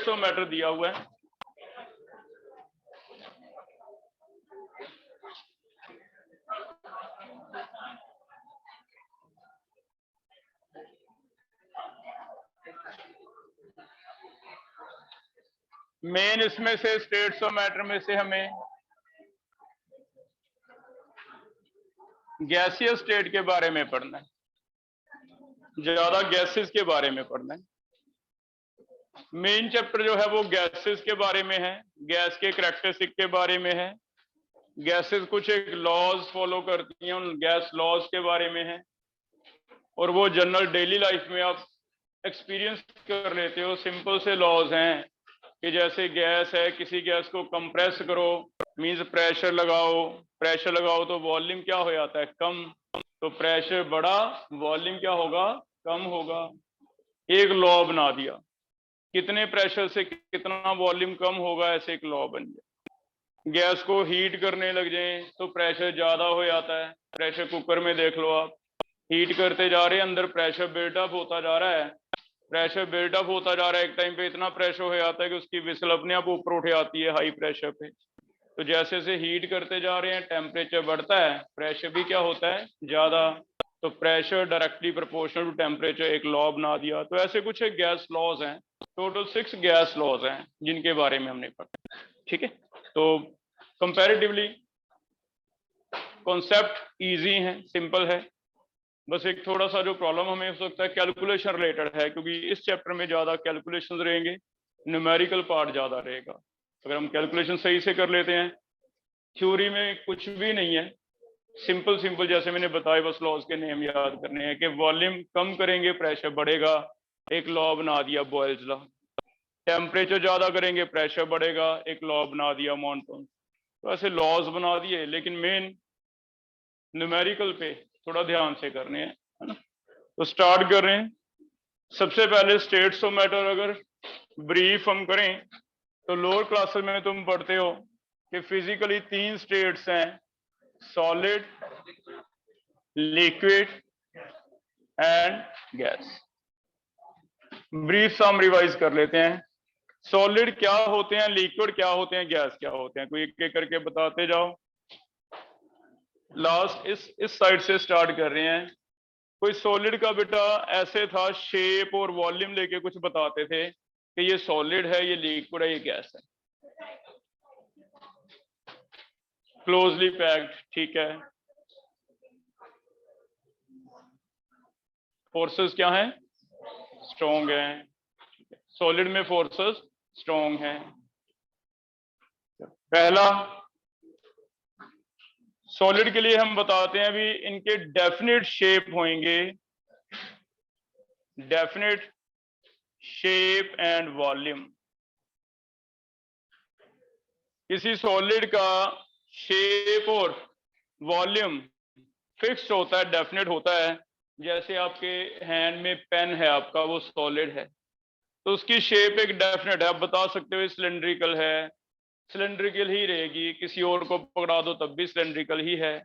States of matter दिया हुआ है। मेन इसमें से स्टेट्स ऑफ मैटर में से हमें गैसियस स्टेट के बारे में पढ़ना है, ज्यादा गैसेस के बारे में पढ़ना है। मेन चैप्टर जो है वो गैसेस के बारे में है, गैस के करैक्टरिस्टिक के बारे में है। गैसेस कुछ एक लॉज फॉलो करती हैं, उन गैस लॉज के बारे में है, और वो जनरल डेली लाइफ में आप एक्सपीरियंस कर लेते हो। सिंपल से लॉज हैं कि जैसे गैस है, किसी गैस को कंप्रेस करो मींस प्रेशर लगाओ तो वॉल्यूम क्या हो जाता है, कम। तो प्रेशर बढ़ा, वॉल्यूम क्या होगा, कम होगा। एक लॉ बना दिया, कितने प्रेशर से कितना वॉल्यूम कम होगा, ऐसे एक लॉ बन गया। गैस को हीट करने लग जाए तो प्रेशर ज्यादा हो जाता है। प्रेशर कुकर में देख लो आप, हीट करते जा रहे हैं, अंदर प्रेशर बिल्डअप होता जा रहा है, प्रेशर बिल्डअप होता जा रहा है। एक टाइम पे इतना प्रेशर हो जाता है कि उसकी विसल अपने आप ऊपर उठ जाती है हाई प्रेशर पे। तो जैसे जैसे हीट करते जा रहे हैं टेम्परेचर बढ़ता है, प्रेशर भी क्या होता है, ज्यादा। तो pressure directly proportional to temperature, एक लॉ बना दिया। तो ऐसे कुछ एक गैस लॉज हैं, टोटल 6 गैस लॉज हैं जिनके बारे में हमने पढ़ा। ठीक है, तो कंपैरेटिवली कॉन्सेप्ट इजी है, सिंपल है। बस एक थोड़ा सा जो प्रॉब्लम हमें हो सकता है कैलकुलेशन रिलेटेड है, क्योंकि इस चैप्टर में ज्यादा कैलकुलेशंस रहेंगे, न्यूमेरिकल पार्ट ज्यादा रहेगा। अगर हम कैलकुलेशन सही से कर लेते हैं, थ्योरी में कुछ भी नहीं है, सिंपल जैसे मैंने बताया, बस लॉज के नेम याद करने हैं कि वॉल्यूम कम करेंगे प्रेशर बढ़ेगा, एक लॉ बना दिया बॉयल्स लॉ। टेम्परेचर ज्यादा करेंगे प्रेशर बढ़ेगा, एक लॉ बना दिया मोनटोन। तो ऐसे लॉज बना दिए, लेकिन मेन न्यूमेरिकल पे थोड़ा ध्यान से करने हैं, है ना। तो स्टार्ट कर रहे हैं। सबसे पहले स्टेट्स ऑफ मैटर अगर ब्रीफ हम करें तो लोअर क्लासेस में तुम पढ़ते हो कि फिजिकली 3 स्टेट्स हैं, solid, liquid and gas. Brief हम रिवाइज कर लेते हैं। सॉलिड क्या होते हैं, लिक्विड क्या होते हैं, गैस क्या होते हैं, कोई एक करके बताते जाओ। लास्ट इस साइड से स्टार्ट कर रहे हैं। कोई सॉलिड का बेटा ऐसे था, शेप और वॉल्यूम लेके कुछ बताते थे कि ये सॉलिड है, ये लिक्विड है, ये गैस है, क्लोजली पैक्ड। ठीक है, फोर्सेस क्या है, स्ट्रॉन्ग है। सॉलिड में फोर्सेस स्ट्रॉन्ग है। पहला सॉलिड के लिए हम बताते हैं अभी, इनके डेफिनेट शेप होंगे, डेफिनेट शेप एंड वॉल्यूम। किसी सॉलिड का शेप और वॉल्यूम फिक्स्ड होता है, डेफिनेट होता है। जैसे आपके हैंड में पेन है आपका, वो सॉलिड है, तो उसकी शेप एक डेफिनेट है। आप बता सकते हो सिलेंड्रिकल है, सिलेंड्रिकल ही रहेगी, किसी और को पकड़ा दो तब भी सिलेंड्रिकल ही है।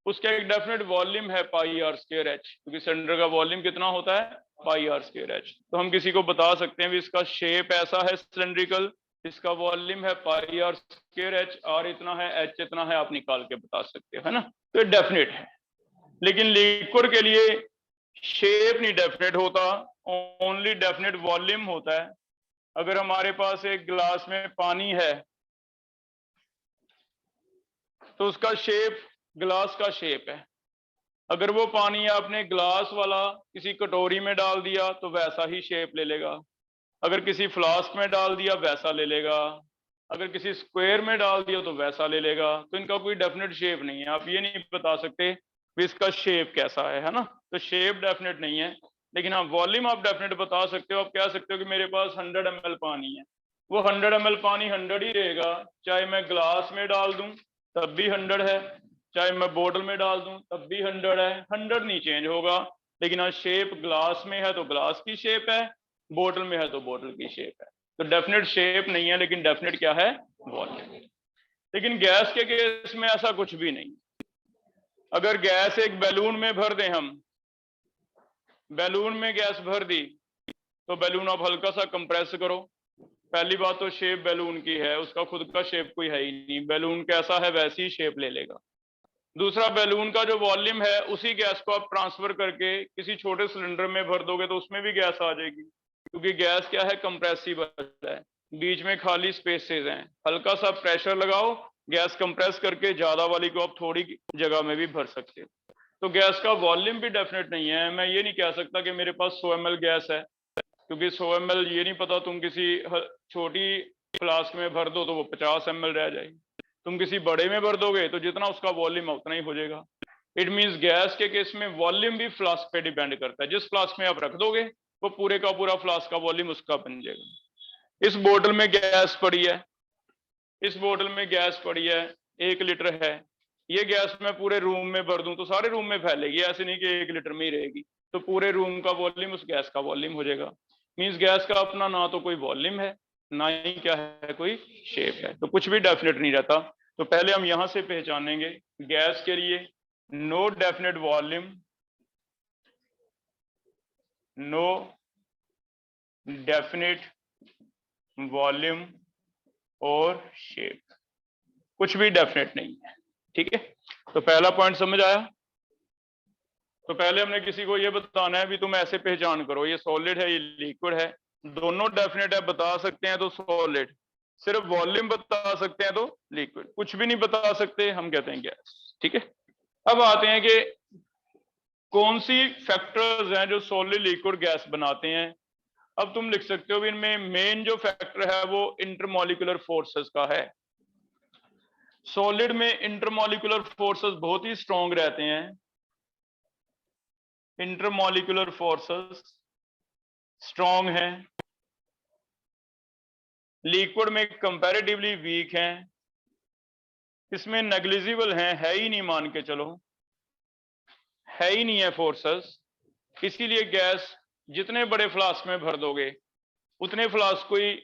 उसका एक डेफिनेट वॉल्यूम है पाई आर स्क्वायर एच, क्योंकि सिलेंडर का वॉल्यूम कितना होता है, पाई आर स्क्वायर एच। तो हम किसी को बता सकते हैं भी इसका शेप ऐसा है सिलेंड्रिकल, इसका वॉल्यूम है पाई आर स्क्वायर एच, आर इतना है, एच इतना है, आप निकाल के बता सकते हो, है ना। तो ये डेफिनेट है। लेकिन लिक्विड के लिए शेप नहीं डेफिनेट होता, ओनली डेफिनेट वॉल्यूम होता है। अगर हमारे पास एक गिलास में पानी है तो उसका शेप ग्लास का शेप है। अगर वो पानी आपने ग्लास वाला किसी कटोरी में डाल दिया तो वैसा ही शेप ले लेगा, अगर किसी फ्लास्क में डाल दिया वैसा ले लेगा, अगर किसी स्क्वायर में डाल दिया तो वैसा ले लेगा। तो इनका कोई डेफिनेट शेप नहीं है, आप ये नहीं बता सकते भी इसका शेप कैसा है ना। तो शेप डेफिनेट नहीं है, लेकिन हाँ वॉल्यूम आप डेफिनेट बता सकते हो। आप कह सकते हो कि मेरे पास 100 ml पानी है, वो 100 ml पानी 100 ही रहेगा, चाहे मैं ग्लास में डाल दूं तब भी 100 है, चाहे मैं बोतल में डाल दूं तब भी 100 है, 100 नहीं चेंज होगा। लेकिन हाँ शेप ग्लास में है तो ग्लास की शेप है, बोतल में है तो बोतल की शेप है। तो डेफिनेट शेप नहीं है, लेकिन डेफिनेट क्या है, वॉल्यूम। लेकिन गैस के केस में ऐसा कुछ भी नहीं। अगर गैस एक बैलून में भर दें, हम बैलून में गैस भर दी तो बैलून आप हल्का सा कंप्रेस करो, पहली बात तो शेप बैलून की है, उसका खुद का शेप कोई है ही नहीं, बैलून कैसा है वैसी ही शेप ले लेगा। दूसरा, बैलून का जो वॉल्यूम है उसी गैस को आप ट्रांसफर करके किसी छोटे सिलेंडर में भर दोगे तो उसमें भी गैस आ जाएगी, क्योंकि गैस क्या है, कंप्रेसिबल है, बीच में खाली स्पेसेस हैं, हल्का सा प्रेशर लगाओ, गैस कंप्रेस करके ज्यादा वाली को आप थोड़ी जगह में भी भर सकते हो। तो गैस का वॉल्यूम भी डेफिनेट नहीं है। मैं ये नहीं कह सकता कि मेरे पास 100 ml गैस है, क्योंकि 100 ml ये नहीं पता, तुम किसी छोटी फ्लास्क में भर दो तो वो 50 ml रह जाएगी, तुम किसी बड़े में भर दोगे तो जितना उसका वॉल्यूम है उतना ही हो जाएगा। इट मींस गैस के केस में वॉल्यूम भी फ्लास्क पे डिपेंड करता है, जिस फ्लास्क में आप रख दोगे वो पूरे का पूरा फ्लास्क का वॉल्यूम उसका बन जाएगा। इस बोतल में गैस पड़ी है, इस बोतल में गैस पड़ी है 1 लीटर है, ये गैस मैं पूरे रूम में भर दूं तो सारे रूम में फैलेगी, ऐसे नहीं कि 1 लीटर में ही रहेगी, तो पूरे रूम का वॉल्यूम उस गैस का वॉल्यूम हो जाएगा। मींस गैस का अपना ना तो कोई वॉल्यूम है ना ही क्या है, कोई शेप है, तो कुछ भी डेफिनेट नहीं रहता। तो पहले हम यहां से पहचानेंगे गैस के लिए no definite volume, no definite volume और शेप, कुछ भी डेफिनेट नहीं है। ठीक है, तो पहला पॉइंट समझ आया। तो पहले हमने किसी को ये बताना है भी तुम ऐसे पहचान करो, ये सॉलिड है ये लिक्विड है, दोनों डेफिनेट है बता सकते हैं तो सॉलिड, सिर्फ वॉल्यूम बता सकते हैं तो लिक्विड, कुछ भी नहीं बता सकते हम कहते हैं गैस। ठीक है, अब आते हैं कि कौन सी फैक्टर्स हैं जो सॉलिड लिक्विड गैस बनाते हैं। अब तुम लिख सकते हो इनमें मेन जो फैक्टर है वो इंटरमॉलिक्यूलर फोर्सेस का है। सॉलिड में इंटरमॉलिक्यूलर फोर्सेस बहुत ही स्ट्रॉन्ग रहते हैं, इंटरमॉलिक्यूलर फोर्सेस स्ट्रॉन्ग हैं, लिक्विड में कंपैरेटिवली वीक हैं, इसमें नेग्लिजिबल हैं, है ही नहीं, मान के चलो है ही नहीं है फोर्सेस, इसीलिए गैस जितने बड़े फ्लास्क में भर दोगे उतने फ्लास्क को ही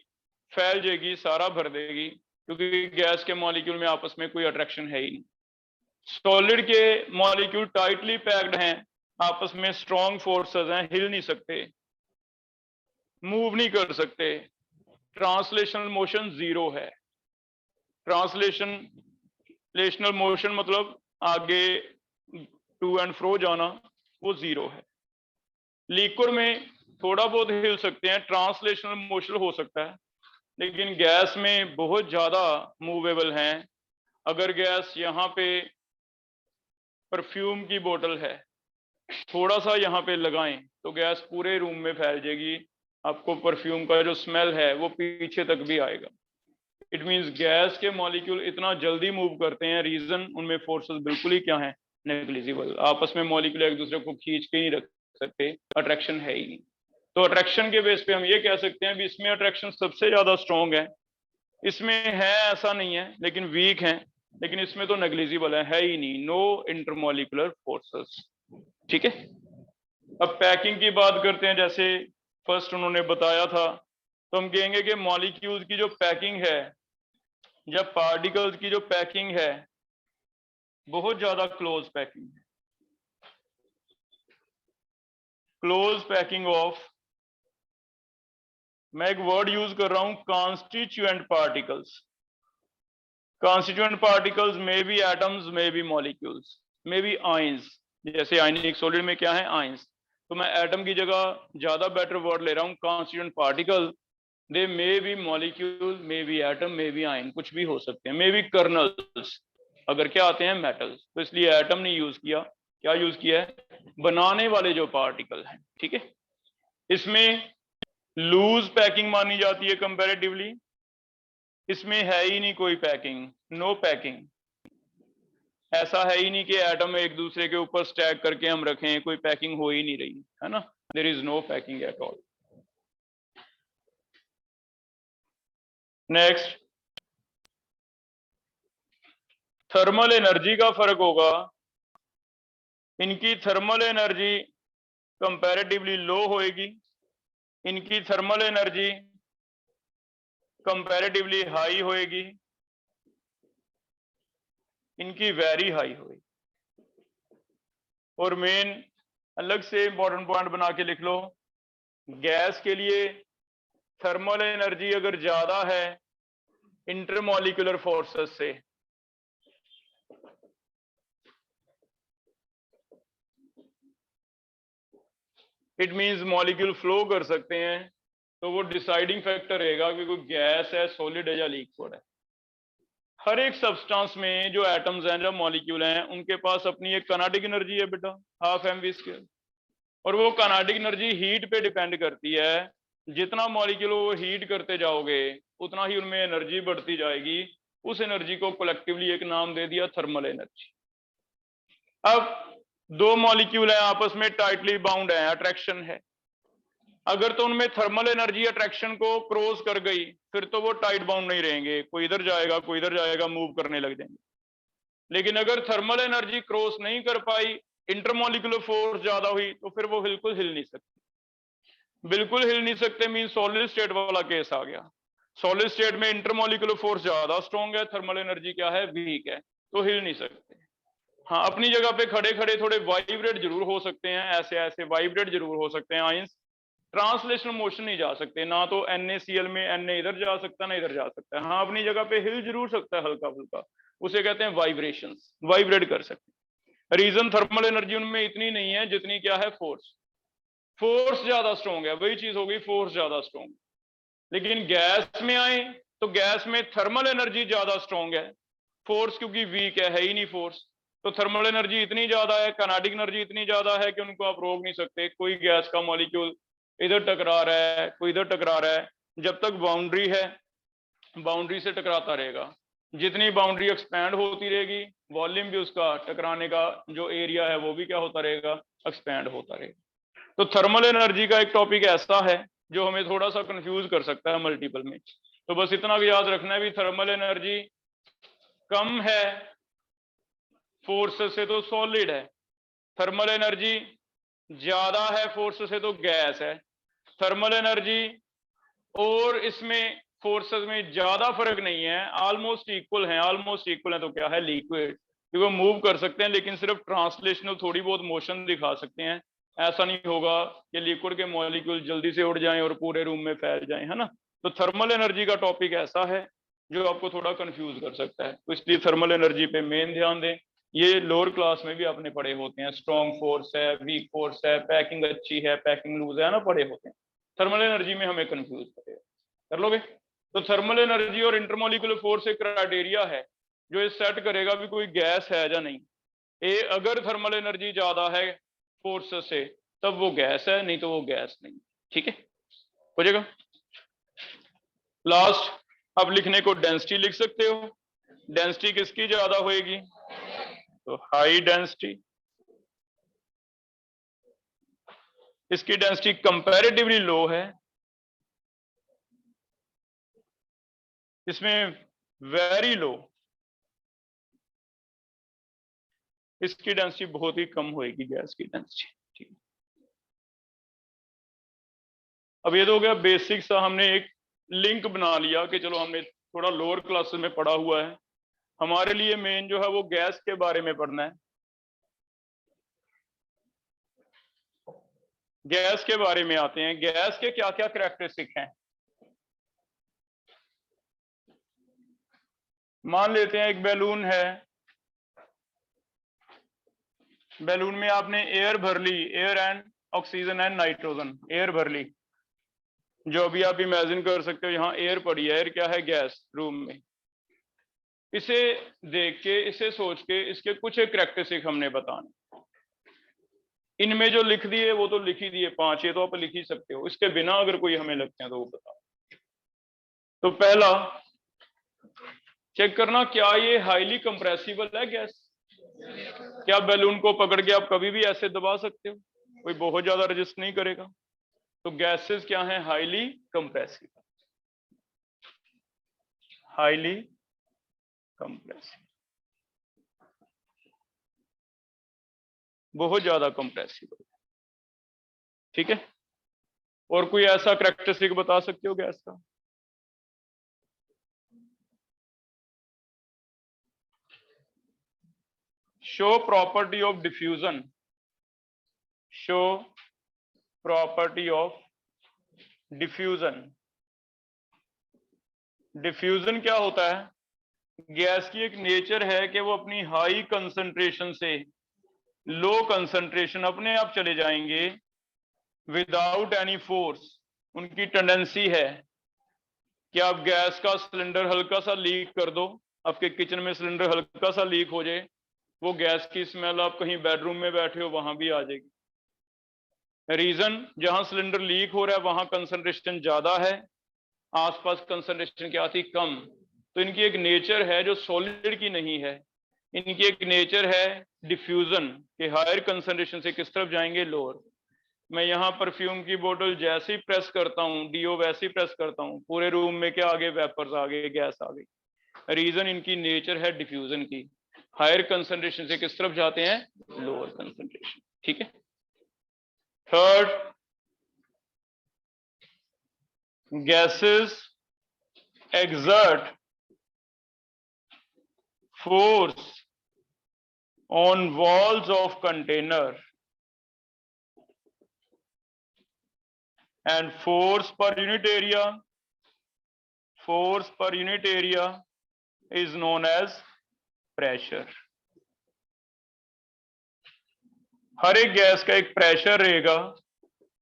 फैल जाएगी, सारा भर देगी, क्योंकि गैस के मॉलिक्यूल में आपस में कोई अट्रैक्शन है ही नहीं। सॉलिड के मॉलिक्यूल टाइटली पैक्ड हैं, आपस में स्ट्रॉन्ग फोर्सेस हैं, हिल नहीं सकते, मूव नहीं कर सकते, ट्रांसलेशनल मोशन जीरो है। ट्रांसलेशनल मोशन मतलब आगे टू एंड फ्रो जाना, वो जीरो है। लिक्विड में थोड़ा बहुत हिल सकते हैं, ट्रांसलेशनल मोशन हो सकता है, लेकिन गैस में बहुत ज्यादा मूवेबल हैं। अगर गैस यहाँ पे परफ्यूम की बोतल है, थोड़ा सा यहाँ पे लगाएं तो गैस पूरे रूम में फैल जाएगी, आपको परफ्यूम का जो स्मेल है वो पीछे तक भी आएगा। इट मींस गैस के मॉलिक्यूल इतना जल्दी मूव करते हैं, रीजन उनमें फोर्सेस बिल्कुल ही क्या है, नेग्लिजिबल, आपस में मॉलिक्यूल एक दूसरे को खींच के नहीं रख सकते, अट्रैक्शन है ही नहीं। तो अट्रैक्शन के बेस पे हम ये कह सकते हैं भी इसमें अट्रैक्शन सबसे ज्यादा स्ट्रॉन्ग है, इसमें है ऐसा नहीं है लेकिन वीक है, लेकिन इसमें तो नेग्लिजिबल है ही नहीं, नो इंटरमॉलिक्यूलर फोर्सेस। ठीक है, अब पैकिंग की बात करते हैं, जैसे फर्स्ट उन्होंने बताया था, तो हम कहेंगे कि मॉलिक्यूल्स की जो पैकिंग है या पार्टिकल्स की जो पैकिंग है बहुत ज्यादा क्लोज पैकिंग है, क्लोज पैकिंग ऑफ, मैं एक वर्ड यूज कर रहा हूं, कॉन्स्टिट्यूएंट पार्टिकल्स। कॉन्स्टिट्यूएंट पार्टिकल्स में बी एटम्स, में बी मॉलिक्यूल्स, में बी आयंस, जैसे आयनिक सॉलिड में क्या है, आयंस, तो मैं एटम की जगह ज्यादा बेटर वर्ड ले रहा हूं, constituent particle. They may be molecule, may be atom, may be ion, कुछ भी हो सकते हैं, मे बी कर्नल्स, अगर क्या आते हैं मेटल्स, तो इसलिए एटम नहीं यूज किया, क्या यूज किया है, बनाने वाले जो पार्टिकल हैं। ठीक है, इसमें लूज पैकिंग मानी जाती है कंपैरेटिवली, इसमें है ही नहीं कोई पैकिंग, नो पैकिंग, ऐसा है ही नहीं कि एटम एक दूसरे के ऊपर स्टैक करके हम रखें, कोई पैकिंग हो ही नहीं रही है ना, there is no packing at all. Next, thermal energy का फर्क होगा, इनकी थर्मल एनर्जी कंपैरेटिवली लो होएगी, इनकी थर्मल एनर्जी कंपैरेटिवली हाई होएगी, इनकी वेरी हाई होएगी। और मेन अलग से इंपॉर्टेंट पॉइंट बना के लिख लो, गैस के लिए थर्मल एनर्जी अगर ज्यादा है इंटरमॉलिक्यूलर फोर्सेस से, इट मींस मॉलिक्यूल फ्लो कर सकते हैं, तो वो डिसाइडिंग फैक्टर रहेगा कि कोई गैस है, सॉलिड है या लिक्विड है। हर एक सब्सटेंस में जो एटम्स हैं, जो मॉलिक्यूल हैं, उनके पास अपनी एक काइनेटिक एनर्जी है बेटा, हाफ mv², और वो काइनेटिक एनर्जी हीट पे डिपेंड करती है। जितना मॉलिक्यूल वो हीट करते जाओगे उतना ही उनमें एनर्जी बढ़ती जाएगी। उस एनर्जी को कलेक्टिवली एक नाम दे दिया थर्मल एनर्जी। अब दो मॉलिक्यूल हैं, आपस में टाइटली बाउंड है, अट्रैक्शन है। अगर तो उनमें थर्मल एनर्जी अट्रैक्शन को क्रॉस कर गई फिर तो वो टाइट बाउंड नहीं रहेंगे, कोई इधर जाएगा कोई इधर जाएगा, मूव करने लग जाएंगे। लेकिन अगर थर्मल एनर्जी क्रॉस नहीं कर पाई, इंटरमॉलिक्यूलर फोर्स ज्यादा हुई, तो फिर वो बिल्कुल हिल नहीं सकते। बिल्कुल हिल नहीं सकते मीन सॉलिड स्टेट वाला केस आ गया। सॉलिड स्टेट में इंटरमॉलिक्यूलर फोर्स ज्यादा स्ट्रॉन्ग है, थर्मल एनर्जी क्या है, वीक है, तो हिल नहीं सकते। हाँ, अपनी जगह पे खड़े खड़े थोड़े वाइब्रेट जरूर हो सकते हैं, ऐसे ऐसे वाइब्रेट जरूर हो सकते हैं आयंस, ट्रांसलेशनल मोशन नहीं जा सकते। ना तो NaCl में Na इधर जा सकता ना इधर जा सकता है। हाँ, अपनी जगह पे हिल जरूर सकता है हल्का फुल्का, उसे कहते हैं वाइब्रेशंस, वाइब्रेट कर सकते हैं। रीजन थर्मल एनर्जी उनमें इतनी नहीं है जितनी क्या है, फोर्स। फोर्स ज्यादा स्ट्रॉन्ग है, वही चीज हो गई, फोर्स ज्यादा स्ट्रॉन्ग। लेकिन गैस में आए तो गैस में थर्मल एनर्जी ज्यादा स्ट्रॉन्ग है, फोर्स क्योंकि वीक है ही नहीं फोर्स। तो थर्मल एनर्जी इतनी ज्यादा है, काइनेटिक एनर्जी इतनी ज्यादा है कि उनको आप रोक नहीं सकते। कोई गैस का मॉलिक्यूल इधर टकरा रहा है, कोई इधर टकरा रहा है, जब तक बाउंड्री है बाउंड्री से टकराता रहेगा। जितनी बाउंड्री एक्सपैंड होती रहेगी, वॉल्यूम भी उसका, टकराने का जो एरिया है वो भी क्या होता रहेगा, एक्सपैंड होता रहेगा। तो थर्मल एनर्जी का एक टॉपिक ऐसा है जो हमें थोड़ा सा कंफ्यूज कर सकता है मल्टीपल में। तो बस इतना भी याद रखना है भी थर्मल एनर्जी कम है फोर्स से तो सॉलिड है, थर्मल एनर्जी ज्यादा है फोर्स से तो गैस है। थर्मल एनर्जी और इसमें फोर्सेस में ज्यादा फर्क नहीं है, ऑलमोस्ट इक्वल है। ऑलमोस्ट इक्वल है तो क्या है, लिक्विड, क्योंकि वो मूव कर सकते हैं लेकिन सिर्फ ट्रांसलेशनल थोड़ी बहुत मोशन दिखा सकते हैं। ऐसा नहीं होगा कि लिक्विड के मॉलिक्यूल जल्दी से उड़ जाएं और पूरे रूम में फैल जाएं, है ना। तो थर्मल एनर्जी का टॉपिक ऐसा है जो आपको थोड़ा कंफ्यूज कर सकता है, तो इसलिए थर्मल एनर्जी पे मेन ध्यान दें। ये लोअर क्लास में भी आपने पढ़े होते हैं, स्ट्रॉन्ग फोर्स है, वीक फोर्स है, पैकिंग अच्छी है, पैकिंग लूज है ना, पढ़े होते हैं। थर्मल एनर्जी में हमें कंफ्यूज करेगा, कर लोगे। तो थर्मल एनर्जी और इंटरमॉलिक्यूलर फोर्स एक क्राइटेरिया है जो ये सेट करेगा भी कोई गैस है या नहीं। अगर थर्मल एनर्जी ज्यादा है फोर्स से तब वो गैस है, नहीं तो वो गैस नहीं। ठीक है, हो जाएगा। लास्ट अब लिखने को डेंसिटी लिख सकते हो। डेंसिटी किसकी ज्यादा होएगी, तो हाई डेंसिटी। इसकी डेंसिटी कंपैरेटिवली लो है, इसमें वेरी लो, इसकी डेंसिटी बहुत ही कम होएगी गैस की डेंसिटी। ठीक है, अब ये तो हो गया बेसिक सा, हमने एक लिंक बना लिया कि चलो हमने थोड़ा लोअर क्लासेस में पढ़ा हुआ है, हमारे लिए मेन जो है वो गैस के बारे में पढ़ना है। गैस के बारे में आते हैं, गैस के क्या क्या कैरेक्टरिस्टिक हैं। मान लेते हैं एक बैलून है, बैलून में आपने एयर भर ली, air and oxygen and nitrogen, air भर ली। जो अभी आप इमेजिन कर सकते हो यहाँ एयर पड़ी है, एयर क्या है, गैस रूम में। इसे देख के, इसे सोच के, इसके कुछ एक कैरेक्टरिस्टिक हमने बताने। इनमें जो लिख दिए वो तो लिख ही दिए 5, ये तो आप लिख ही सकते हो, इसके बिना अगर कोई हमें लगते हैं तो वो बताओ। तो पहला चेक करना, क्या ये हाईली कंप्रेसिबल है गैस। क्या बैलून को पकड़ के आप कभी भी ऐसे दबा सकते हो, कोई बहुत ज्यादा रेजिस्ट नहीं करेगा। तो गैसेस क्या है, हाईली कंप्रेसिबल, हाईली कंप्रेसिबल, बहुत ज्यादा कंप्रेसिबल। ठीक है, और कोई ऐसा कैरेक्टरिस्टिक बता सकते हो गैस का। Show property of diffusion, show property of diffusion. Diffusion क्या होता है? गैस की एक नेचर है कि वो अपनी हाई कंसंट्रेशन से लो कंसंट्रेशन अपने आप चले जाएंगे विदाउट एनी फोर्स। उनकी टेंडेंसी है कि आप गैस का सिलेंडर हल्का सा लीक कर दो, आपके किचन में सिलेंडर हल्का सा लीक हो जाए, वो गैस की स्मेल आप कहीं बेडरूम में बैठे हो वहां भी आ जाएगी। रीजन, जहां सिलेंडर लीक हो रहा है वहां कंसंट्रेशन ज्यादा है, आसपास कंसंट्रेशन क्या थी, कम। तो इनकी एक नेचर है जो सॉलिड की नहीं है, इनकी एक नेचर है डिफ्यूजन के हायर कंसंट्रेशन से किस तरफ जाएंगे, लोअर। मैं यहाँ परफ्यूम की बोतल जैसे ही प्रेस करता हूँ, डीओ वैसे ही प्रेस करता हूँ, पूरे रूम में क्या आ गए, वेपर्स आ गए, गैस आ गई। रीजन इनकी नेचर है डिफ्यूजन की, हायर कंसंट्रेशन से किस तरफ जाते हैं, लोअर कंसंट्रेशन। ठीक है। Third, gases exert force on walls of container and force per unit area is known as pressure। हर एक गैस का एक प्रेशर रहेगा,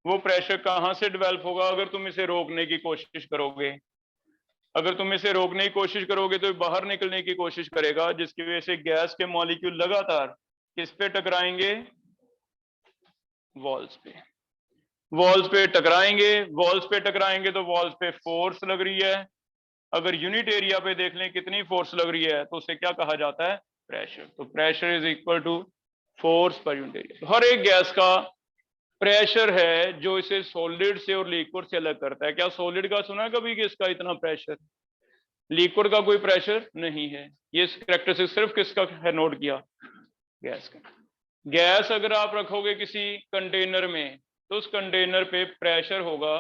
वो प्रेशर कहां से डेवलप होगा, अगर तुम इसे रोकने की कोशिश करोगे, अगर तुम इसे रोकने की कोशिश करोगे तो बाहर निकलने की कोशिश करेगा, जिसकी वजह से गैस के मॉलिक्यूल लगातार किस पे टकराएंगे, वॉल्स पे। वॉल्स पे टकराएंगे, वॉल्स पे टकराएंगे तो वॉल्स पे फोर्स लग रही है। अगर यूनिट एरिया पे देख लें कितनी फोर्स लग रही है तो उसे क्या कहा जाता है, प्रेशर। तो pressure is equal to force per unit area. तो हर एक गैस का प्रेशर है जो इसे सॉलिड से और लिक्विड से अलग करता है। क्या सॉलिड का सुना है कभी कि इसका इतना प्रेशर, लिक्विड का कोई प्रेशर नहीं है। ये कैरेक्टरिस्टिक सिर्फ किसका है, नोट किया, गैस का। गैस अगर आप रखोगे किसी कंटेनर में तो उस कंटेनर पे प्रेशर होगा,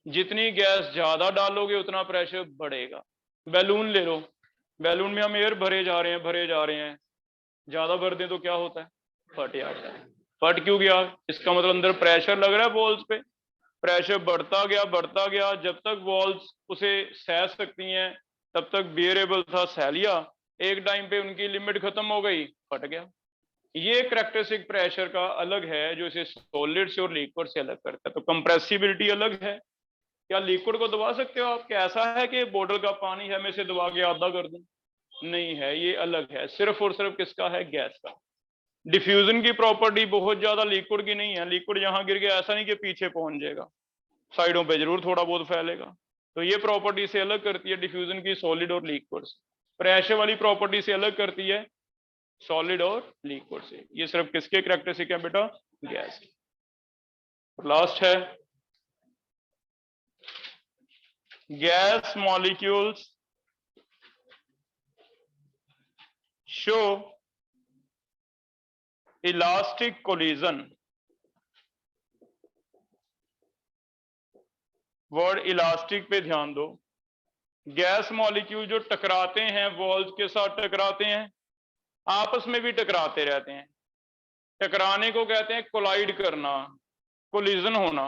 जितनी गैस ज्यादा डालोगे उतना प्रेशर बढ़ेगा। बैलून ले लो, बैलून में हम एयर भरे जा रहे हैं, ज्यादा भर दें तो क्या होता है, फट जाता है। फट क्यों गया, इसका मतलब अंदर प्रेशर लग रहा है वॉल्स पे। प्रेशर बढ़ता गया, जब तक वॉल्स उसे सह सकती हैं तब तक बियरेबल था, सह लिया। एक टाइम पे उनकी लिमिट खत्म हो गई, फट गया। ये कैरेक्टरिस्टिक प्रेशर का अलग है जो इसे सॉलिड से और लिक्विड से अलग करता है। तो कंप्रेसिबिलिटी अलग है। क्या लिक्विड को दबा सकते हो आप? क्या ऐसा है कि बोतल का पानी है मैं इसे दबा के आधा कर दूं? नहीं है, ये अलग है, सिर्फ और सिर्फ किसका है, गैस का। डिफ्यूजन की प्रॉपर्टी बहुत ज्यादा लिक्विड की नहीं है। लिक्विड यहां गिर गया ऐसा नहीं कि पीछे पहुंच जाएगा, साइडों पे जरूर थोड़ा बहुत फैलेगा। तो ये प्रॉपर्टी से अलग करती है डिफ्यूजन की सॉलिड और लिक्विड से। प्रेशर वाली प्रॉपर्टी से अलग करती है सॉलिड और लिक्विड से। ये सिर्फ किसके कैरेक्टरिस्टिक है बेटा, गैस की। लास्ट है, gas molecules show elastic collision. Word elastic पे ध्यान दो। गैस मॉलिक्यूल जो टकराते हैं, वॉल्स के साथ टकराते हैं, आपस में भी टकराते रहते हैं। टकराने को कहते हैं कोलाइड करना, कोलिजन होना,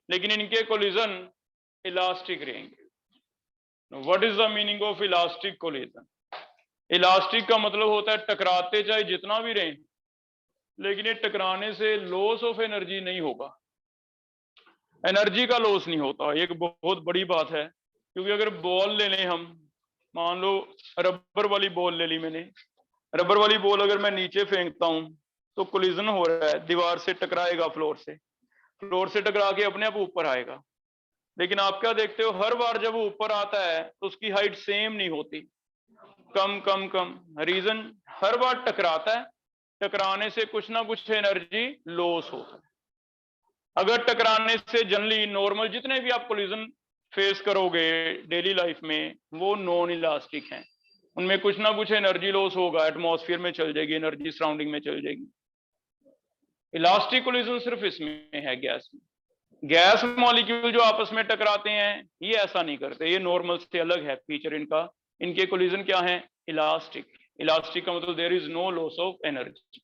लेकिन इनके कोलिजन इलास्टिक रहेंगे। What is the meaning of elastic collision? Elastic का मतलब होता है टकराते चाहे जितना भी रहें, लेकिन ये टकराने से लॉस ऑफ एनर्जी नहीं होगा, एनर्जी का लॉस नहीं होता। एक बहुत बड़ी बात है, क्योंकि अगर बॉल ले लें हम, मान लो रबर वाली बॉल ले ली मैंने, रबर वाली बॉल अगर मैं नीचे फेंकता हूं तो कोलिजन हो रहा है, दीवार से टकराएगा, फ्लोर से टकरा के अपने आप ऊपर आएगा। लेकिन आप क्या देखते हो, हर बार जब वो ऊपर आता है तो उसकी हाइट सेम नहीं होती, कम कम कम। रीजन, हर बार टकराता है, टकराने से कुछ ना कुछ एनर्जी लॉस होता है। अगर टकराने से जनरली नॉर्मल जितने भी आप कोलिजन फेस करोगे डेली लाइफ में, वो नॉन इलास्टिक हैं, उनमें कुछ ना कुछ एनर्जी लॉस होगा, एटमॉस्फेयर में चल जाएगी, एनर्जी सराउंडिंग में चल जाएगी। इलास्टिक कोलिजन सिर्फ इसमें है, गैस में। गैस मॉलिक्यूल जो आपस में टकराते हैं ये ऐसा नहीं करते, ये नॉर्मल से अलग है फीचर इनका। इनके कोलिजन क्या है, इलास्टिक। इलास्टिक का मतलब there is no loss of energy.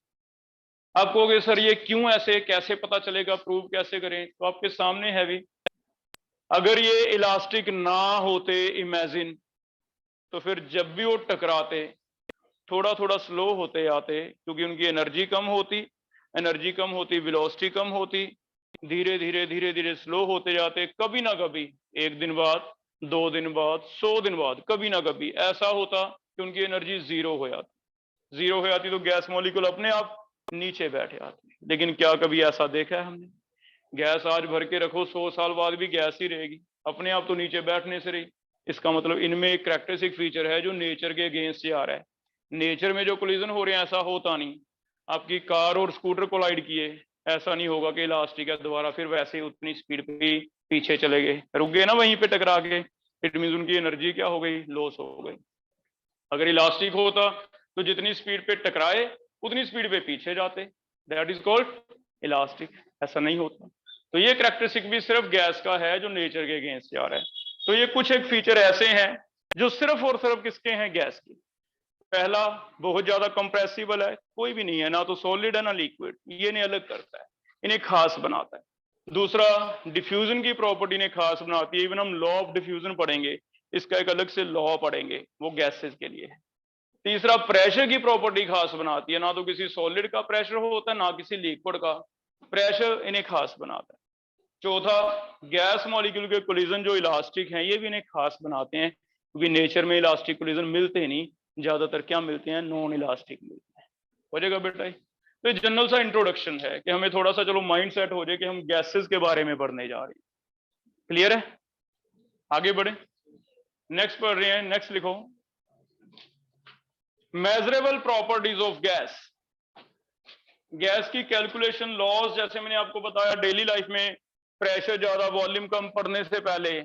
आप कहोगे सर ये क्यों ऐसे, कैसे पता चलेगा, प्रूव कैसे करें? तो आपके सामने है भी। अगर ये इलास्टिक ना होते इमेजिन, तो फिर जब भी वो टकराते थोड़ा थोड़ा स्लो होते आते, क्योंकि उनकी एनर्जी कम होती, वेलोसिटी कम होती, धीरे धीरे धीरे धीरे स्लो होते जाते। कभी ना कभी 1 दिन बाद, 2 दिन बाद, 100 दिन बाद कभी ना कभी ऐसा होता कि उनकी एनर्जी जीरो हो जाती तो गैस मॉलिक्यूल अपने आप नीचे बैठ जाते। लेकिन क्या कभी ऐसा देखा है हमने? गैस आज भर के रखो, 100 साल बाद भी गैस ही रहेगी, अपने आप तो नीचे बैठने से रही। इसका मतलब इनमें एक कैरेक्टरिस्टिक फीचर है जो नेचर के अगेंस्ट जा रहा है। नेचर में जो कोलिजन हो रहे हैं ऐसा होता नहीं। आपकी कार और स्कूटर कोलाइड किए, ऐसा नहीं होगा कि इलास्टिक है दोबारा फिर वैसे ही उतनी स्पीड पे पीछे चले गए, रुक गए ना वहीं पे टकरा के। इट मीन उनकी एनर्जी क्या हो गई? लॉस हो गई। अगर इलास्टिक होता तो जितनी स्पीड पे टकराए उतनी स्पीड पे पीछे जाते, दैट इज कॉल्ड इलास्टिक। ऐसा नहीं होता। तो ये कैरेक्टरिस्टिक भी सिर्फ गैस का है जो नेचर के अगेंस्ट जा रहा है। तो ये कुछ एक फीचर ऐसे हैं जो सिर्फ और सिर्फ किसके हैं? गैस के। पहला, बहुत ज्यादा कंप्रेसिबल है, कोई भी नहीं है, ना तो सॉलिड है ना लिक्विड, ये इन्हें अलग करता है, इन्हें खास बनाता है। दूसरा, डिफ्यूजन की प्रॉपर्टी ने खास बनाती है। इवन हम लॉ ऑफ डिफ्यूजन पढ़ेंगे, इसका एक अलग से लॉ पढ़ेंगे, वो गैसेस के लिए है। तीसरा, प्रेशर की प्रॉपर्टी खास बनाती है, ना तो किसी सॉलिड का प्रेशर होता है ना किसी लिक्विड का प्रेशर, इन्हें खास बनाता है। चौथा, गैस मॉलिक्यूल के कोलिजन जो इलास्टिक हैं ये भी इन्हें खास बनाते हैं, क्योंकि नेचर में इलास्टिक कोलिजन मिलते नहीं, ज्यादातर क्या मिलते हैं? नॉन इलास्टिक मिलते हैं। हो जाएगा बेटा? तो ये जनरल सा इंट्रोडक्शन है कि हमें थोड़ा सा चलो माइंड सेट हो जाए कि हम गैसेस के बारे में पढ़ने जा रहे हैं। क्लियर है? आगे बढ़े, नेक्स्ट पढ़ रहे हैं। नेक्स्ट लिखो, measurable properties of gas. Gas की कैलकुलेशन लॉज, जैसे मैंने आपको बताया डेली लाइफ में प्रेशर ज्यादा वॉल्यूम कम पढ़ने से पहले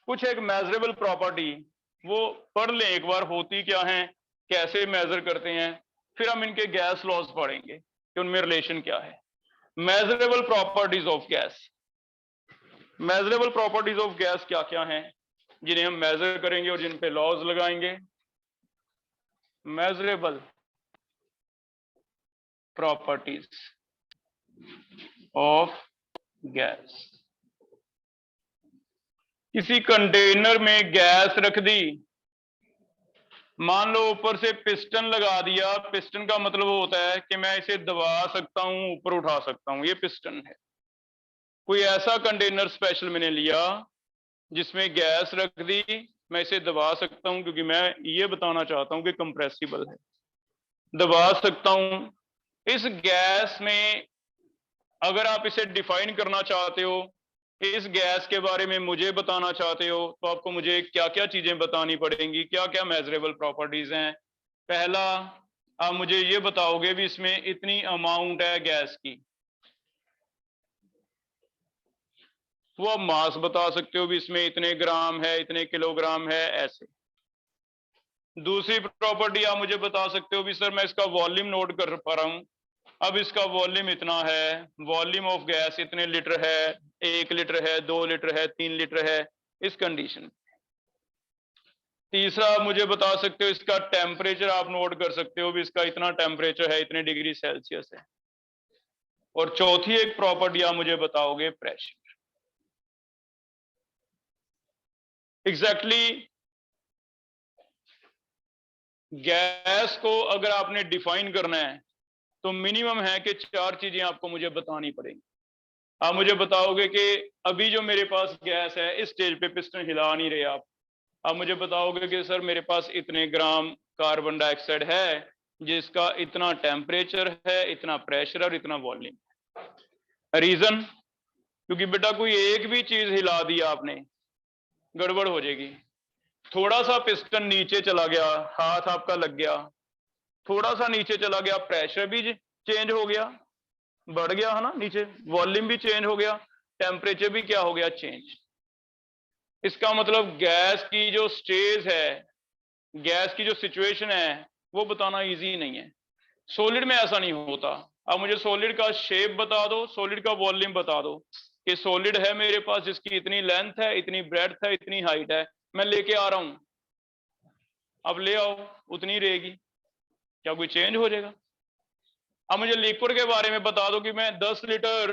कुछ एक मेजरेबल प्रॉपर्टी वो पढ़ लें एक बार, होती क्या है, कैसे मेजर करते हैं, फिर हम इनके गैस लॉज पढ़ेंगे कि उनमें रिलेशन क्या है। Measurable properties of gas. Measurable properties of gas क्या क्या हैं जिन्हें हम मेजर करेंगे और जिन पे लॉज लगाएंगे? Measurable properties of gas. किसी कंटेनर में गैस रख दी, मान लो ऊपर से पिस्टन लगा दिया। पिस्टन का मतलब होता है कि मैं इसे दबा सकता हूं, ऊपर उठा सकता हूं, ये पिस्टन है। कोई ऐसा कंटेनर स्पेशल मैंने लिया जिसमें गैस रख दी, मैं इसे दबा सकता हूं, क्योंकि मैं ये बताना चाहता हूं कि कंप्रेसिबल है, दबा सकता हूं। इस गैस में अगर आप इसे डिफाइन करना चाहते हो, इस गैस के बारे में मुझे बताना चाहते हो, तो आपको मुझे क्या क्या चीजें बतानी पड़ेंगी, क्या क्या मेजरेबल प्रॉपर्टीज हैं। पहला, आप मुझे ये बताओगे भी इसमें इतनी अमाउंट है गैस की, वो आप मास बता सकते हो भी इसमें इतने ग्राम है, इतने किलोग्राम है, ऐसे। दूसरी प्रॉपर्टी आप मुझे बता सकते हो भी सर मैं इसका वॉल्यूम नोट कर पा रहा हूं, अब इसका वॉल्यूम इतना है, वॉल्यूम ऑफ गैस इतने लीटर है, 1 लीटर है, 2 लीटर है, 3 लीटर है, इस कंडीशन। तीसरा मुझे बता सकते हो इसका टेम्परेचर, आप नोट कर सकते हो भी इसका इतना टेम्परेचर है, इतने डिग्री सेल्सियस है। और चौथी एक प्रॉपर्टी आप मुझे बताओगे प्रेशर। एग्जैक्टली गैस को अगर आपने डिफाइन करना है तो मिनिमम है कि 4 चीजें आपको मुझे बतानी पड़ेंगी। आप मुझे बताओगे कि अभी जो मेरे पास गैस है, इस स्टेज पे पिस्टन हिला नहीं रहे आप मुझे बताओगे कि सर मेरे पास इतने ग्राम कार्बन डाइऑक्साइड है जिसका इतना टेम्परेचर है, इतना प्रेशर और इतना वॉल्यूम। रीजन, क्योंकि बेटा कोई एक भी चीज हिला दी आपने गड़बड़ हो जाएगी। थोड़ा सा पिस्टन नीचे चला गया, हाथ आपका लग गया, थोड़ा सा नीचे चला गया, प्रेशर भी चेंज हो गया, बढ़ गया है ना नीचे, वॉल्यूम भी चेंज हो गया, टेम्परेचर भी क्या हो गया? चेंज। इसका मतलब गैस की जो स्टेज है, गैस की जो सिचुएशन है, वो बताना इजी नहीं है। सॉलिड में ऐसा नहीं होता। अब मुझे सॉलिड का शेप बता दो, सॉलिड का वॉल्यूम बता दो कि सॉलिड है मेरे पास जिसकी इतनी लेंथ है, इतनी ब्रेड्थ है, इतनी हाइट है, मैं लेके आ रहा हूं, अब ले आओ, उतनी रहेगी, क्या कोई चेंज हो जाएगा? अब मुझे लिक्विड के बारे में बता दो कि मैं 10 लीटर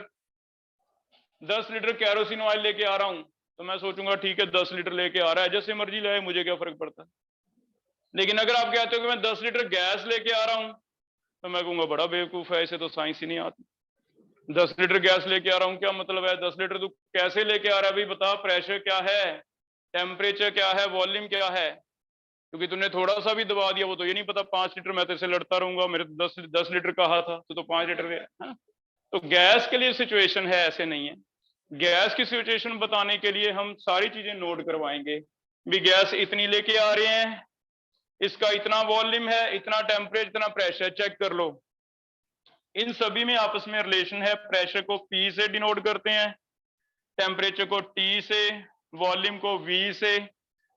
कैरोसिन ऑयल लेके आ रहा हूं, तो मैं सोचूंगा ठीक है 10 लीटर लेके आ रहा है, जैसे मर्जी लाए, मुझे क्या फर्क पड़ता है। लेकिन अगर आप कहते हो कि मैं 10 लीटर गैस लेके आ रहा हूं, तो मैं कहूंगा बड़ा बेवकूफ है, इसे तो साइंस ही नहीं आती। 10 लीटर गैस लेके आ रहा हूँ क्या मतलब है? 10 लीटर तू कैसे लेके आ रहा है भाई, बता। प्रेशर क्या है, टेम्परेचर क्या है, वॉल्यूम क्या है? क्योंकि तूने थोड़ा सा भी दबा दिया, वो तो ये नहीं पता 5 लीटर मैं तेरे से लड़ता रहूंगा, मेरे 10 लीटर कहा था, तो 5 लीटर है ना? तो गैस के लिए सिचुएशन है, ऐसे नहीं है। गैस की सिचुएशन बताने के लिए हम सारी चीजें नोट करवाएंगे भी। गैस इतनी लेके आ रहे हैं, इसका इतना वॉल्यूम है, इतना टेम्परेचर, इतना प्रेशर, चेक कर लो। इन सभी में आपस में रिलेशन है। प्रेशर को P से डिनोट करते हैं, टेम्परेचर को T से, वॉल्यूम को V से।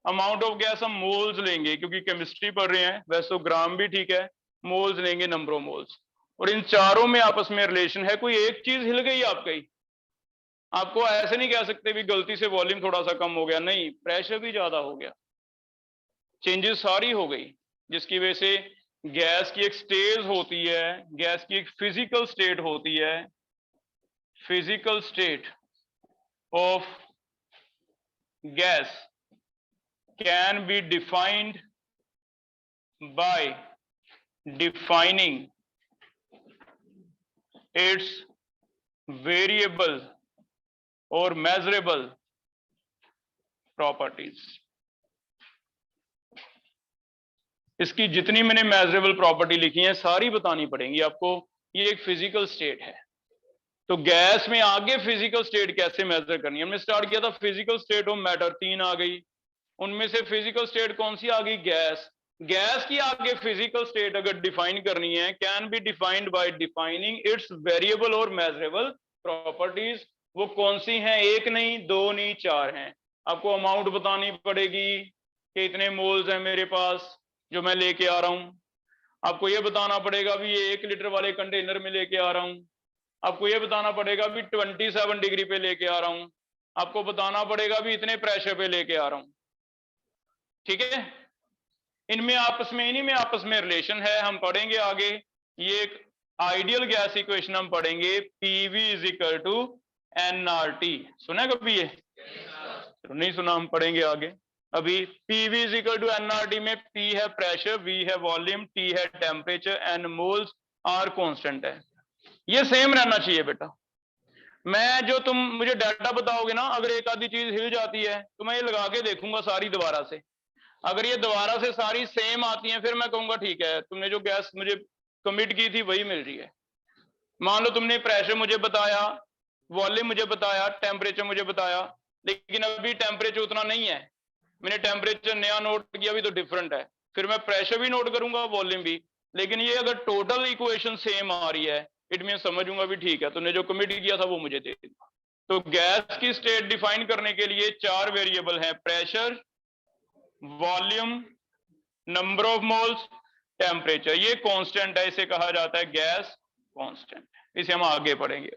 अमाउंट ऑफ गैस हम मोल्स लेंगे, क्योंकि केमिस्ट्री पढ़ रहे हैं, वैसे तो ग्राम भी ठीक है, मोल्स लेंगे, नंबर ऑफ मोल्स। और इन चारों में आपस में रिलेशन है। कोई एक चीज हिल गई आपकी, आपको ऐसे नहीं कह सकते भी गलती से वॉल्यूम थोड़ा सा कम हो गया, नहीं, प्रेशर भी ज्यादा हो गया, चेंजेस सारी हो गई, जिसकी वजह से गैस की एक स्टेज होती है, गैस की एक फिजिकल स्टेट होती है। Physical state of gas can be defined by defining it's variable और मेजरेबल प्रॉपर्टीज। इसकी जितनी मैंने मेजरेबल प्रॉपर्टी लिखी है सारी बतानी पड़ेंगी आपको। ये एक फिजिकल स्टेट है। तो गैस में आगे फिजिकल स्टेट कैसे मेजर करनी है, हमने स्टार्ट किया था फिजिकल स्टेट ऑफ मैटर, 3 आ गई। उनमें से फिजिकल स्टेट कौन सी आ गई? गैस। गैस की आगे फिजिकल स्टेट अगर डिफाइन करनी है, can be defined by defining it's variable और मेजरेबल प्रॉपर्टीज। वो कौन सी हैं? एक नहीं, दो नहीं, 4 हैं। आपको अमाउंट बतानी पड़ेगी कि इतने मोल्स हैं मेरे पास जो मैं लेके आ रहा हूं। आपको यह बताना पड़ेगा भी ये 1 लीटर वाले कंटेनर में लेके आ रहा हूं। आपको यह बताना पड़ेगा भी 27 डिग्री पे लेके आ रहा हूं। आपको बताना पड़ेगा भी इतने प्रेशर पे लेके आ रहा हूं। ठीक है, इनमें आपस में, इन्हीं में आपस में रिलेशन है। हम पढ़ेंगे आगे। ये एक आइडियल गैस इक्वेशन हम पढ़ेंगे, PV is equal to nRT। सुना है कभी ये? तो नहीं सुना, हम पढ़ेंगे आगे। अभी PV is equal to nRT में P है प्रेशर, V है वॉल्यूम, T है temperature, N moles, R constant है। ये सेम रहना चाहिए बेटा। मैं जो तुम मुझे डाटा बताओगे ना, अगर एक आधी चीज हिल जाती है तो मैं ये लगा के देखूंगा सारी दोबारा से। अगर ये दोबारा से सारी सेम आती हैं, फिर मैं कहूंगा ठीक है, तुमने जो गैस मुझे कमिट की थी वही मिल रही है। मान लो तुमने प्रेशर मुझे बताया, वॉल्यूम मुझे बताया, टेम्परेचर मुझे बताया, लेकिन अभी टेम्परेचर उतना नहीं है। मैंने टेम्परेचर नया नोट किया भी तो डिफरेंट है, फिर मैं प्रेशर भी नोट करूंगा, वॉल्यूम भी। लेकिन ये अगर टोटल इक्वेशन सेम आ रही है, इट मीन समझूंगा भी ठीक है, तुमने जो कमिट किया था वो मुझे दे देगा। तो गैस की स्टेट डिफाइन करने के लिए 4 वेरिएबल हैं, pressure, volume, number of moles, temperature. ये कांस्टेंट है, इसे कहा जाता है गैस कांस्टेंट। इसे हम आगे पढ़ेंगे।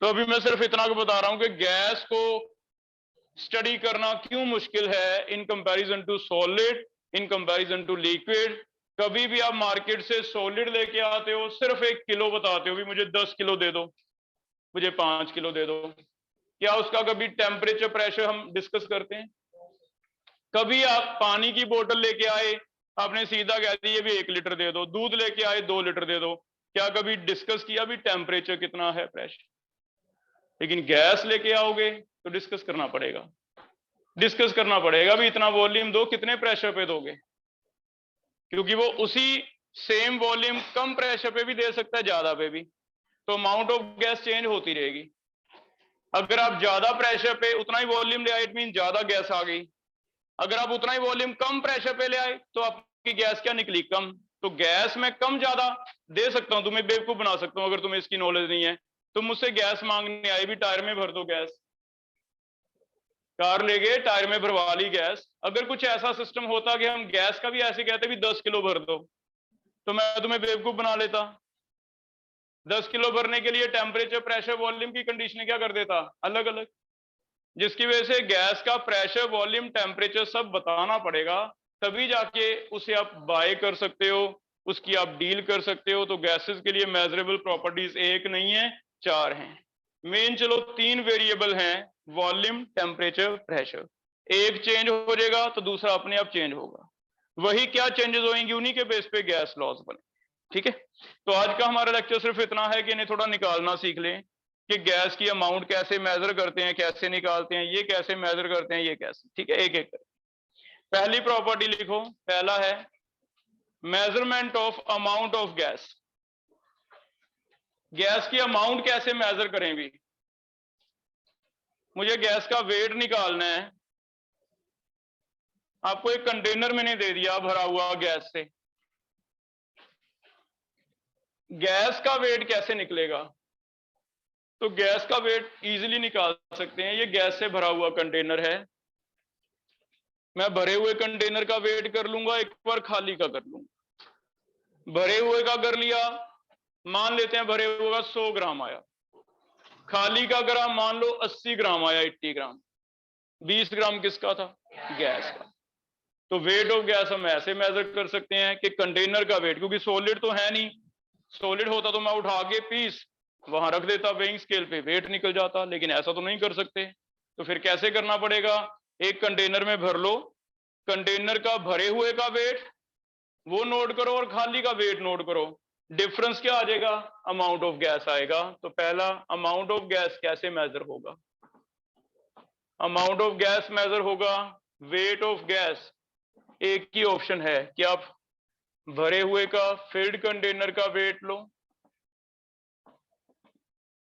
तो अभी मैं सिर्फ इतना को बता रहा हूं कि गैस को स्टडी करना क्यों मुश्किल है in comparison to solid, in comparison to liquid. कभी भी आप मार्केट से सॉलिड लेके आते हो, सिर्फ 1 किलो बताते हो भी मुझे 10 किलो दे दो, मुझे 5 किलो दे दो। क्या उसका कभी टेम्परेचर, प्रेशर हम डिस्कस करते हैं? कभी आप पानी की बोतल लेके आए, आपने सीधा कह दिया भी 1 लीटर दे दो, दूध लेके आए 2 लीटर दे दो, क्या कभी डिस्कस किया भी टेम्परेचर कितना है, प्रेशर? लेकिन गैस लेके आओगे तो डिस्कस करना पड़ेगा, डिस्कस करना पड़ेगा भी इतना वॉल्यूम दो, कितने प्रेशर पे दोगे, क्योंकि वो उसी सेम वॉल्यूम कम प्रेशर पे भी दे सकता है, ज्यादा पे भी। तो अमाउंट ऑफ गैस चेंज होती रहेगी। अगर आप ज्यादा प्रेशर पे उतना ही वॉल्यूम ले आए, इट मीन ज्यादा गैस आ गई। अगर आप उतना ही वॉल्यूम कम प्रेशर पे ले आए तो आपकी गैस क्या निकली? कम। तो गैस में कम ज्यादा दे सकता हूं, तुम्हें बेवकूफ बना सकता हूं अगर तुम्हें इसकी नॉलेज नहीं है। तुम मुझसे गैस मांगने आए भी टायर में भर दो गैस, कार ले गए टायर में भरवा ली गैस। अगर कुछ ऐसा सिस्टम होता कि हम गैस का भी ऐसे कहते भी 10 किलो भर दो, तो मैं तुम्हें बेवकूफ बना लेता। 10 किलो भरने के लिए टेम्परेचर, प्रेशर, वॉल्यूम की कंडीशन क्या कर देता अलग अलग, जिसकी वजह से गैस का प्रेशर, वॉल्यूम, टेम्परेचर सब बताना पड़ेगा, तभी जाके उसे आप बाय कर सकते हो, उसकी आप डील कर सकते हो। तो गैसेस के लिए मेजरेबल प्रॉपर्टीज एक नहीं है, 4 हैं। मेन चलो 3 वेरिएबल हैं वॉल्यूम, टेम्परेचर, प्रेशर। एक चेंज हो जाएगा तो दूसरा अपने आप चेंज होगा। वही क्या चेंजेस होंगे, उन्हीं के बेस पे गैस लॉज बने। ठीक है, तो आज का हमारा लेक्चर सिर्फ इतना है कि इन्हें थोड़ा निकालना सीख लें कि गैस की अमाउंट कैसे मेजर करते हैं, कैसे निकालते हैं, ये कैसे मेजर करते हैं, ये कैसे। ठीक है, एक एक कर। पहली प्रॉपर्टी लिखो, पहला है measurement of amount of gas. Gas की अमाउंट कैसे मेजर करें भी? मुझे गैस का वेट निकालना है। आपको एक कंटेनर मैंने दे दिया भरा हुआ गैस से, गैस का वेट कैसे निकलेगा? तो गैस का वेट इजीली निकाल सकते हैं। ये गैस से भरा हुआ कंटेनर है, मैं भरे हुए कंटेनर का वेट कर लूंगा, एक बार खाली का कर लूंगा। भरे हुए का कर लिया, मान लेते हैं भरे हुए का 100 ग्राम आया, खाली का ग्राम मान लो 80 ग्राम आया, 80 ग्राम। 20 ग्राम किसका था? गैस का। तो वेट ऑफ गैस हम ऐसे मेजर कर सकते हैं कि कंटेनर का वेट, क्योंकि सॉलिड तो है नहीं, सॉलिड होता तो मैं उठा के पीस वहां रख देता वेइंग स्केल पे, वेट निकल जाता, लेकिन ऐसा तो नहीं कर सकते। तो फिर कैसे करना पड़ेगा? एक कंटेनर में भर लो, कंटेनर का भरे हुए का वेट वो नोट करो और खाली का वेट नोट करो, डिफरेंस क्या आ जाएगा? अमाउंट ऑफ गैस आएगा। तो पहला, अमाउंट ऑफ गैस कैसे मेजर होगा? अमाउंट ऑफ गैस मेजर होगा वेट ऑफ गैस। एक ही ऑप्शन है कि आप भरे हुए का फिल्ड कंटेनर का वेट लो,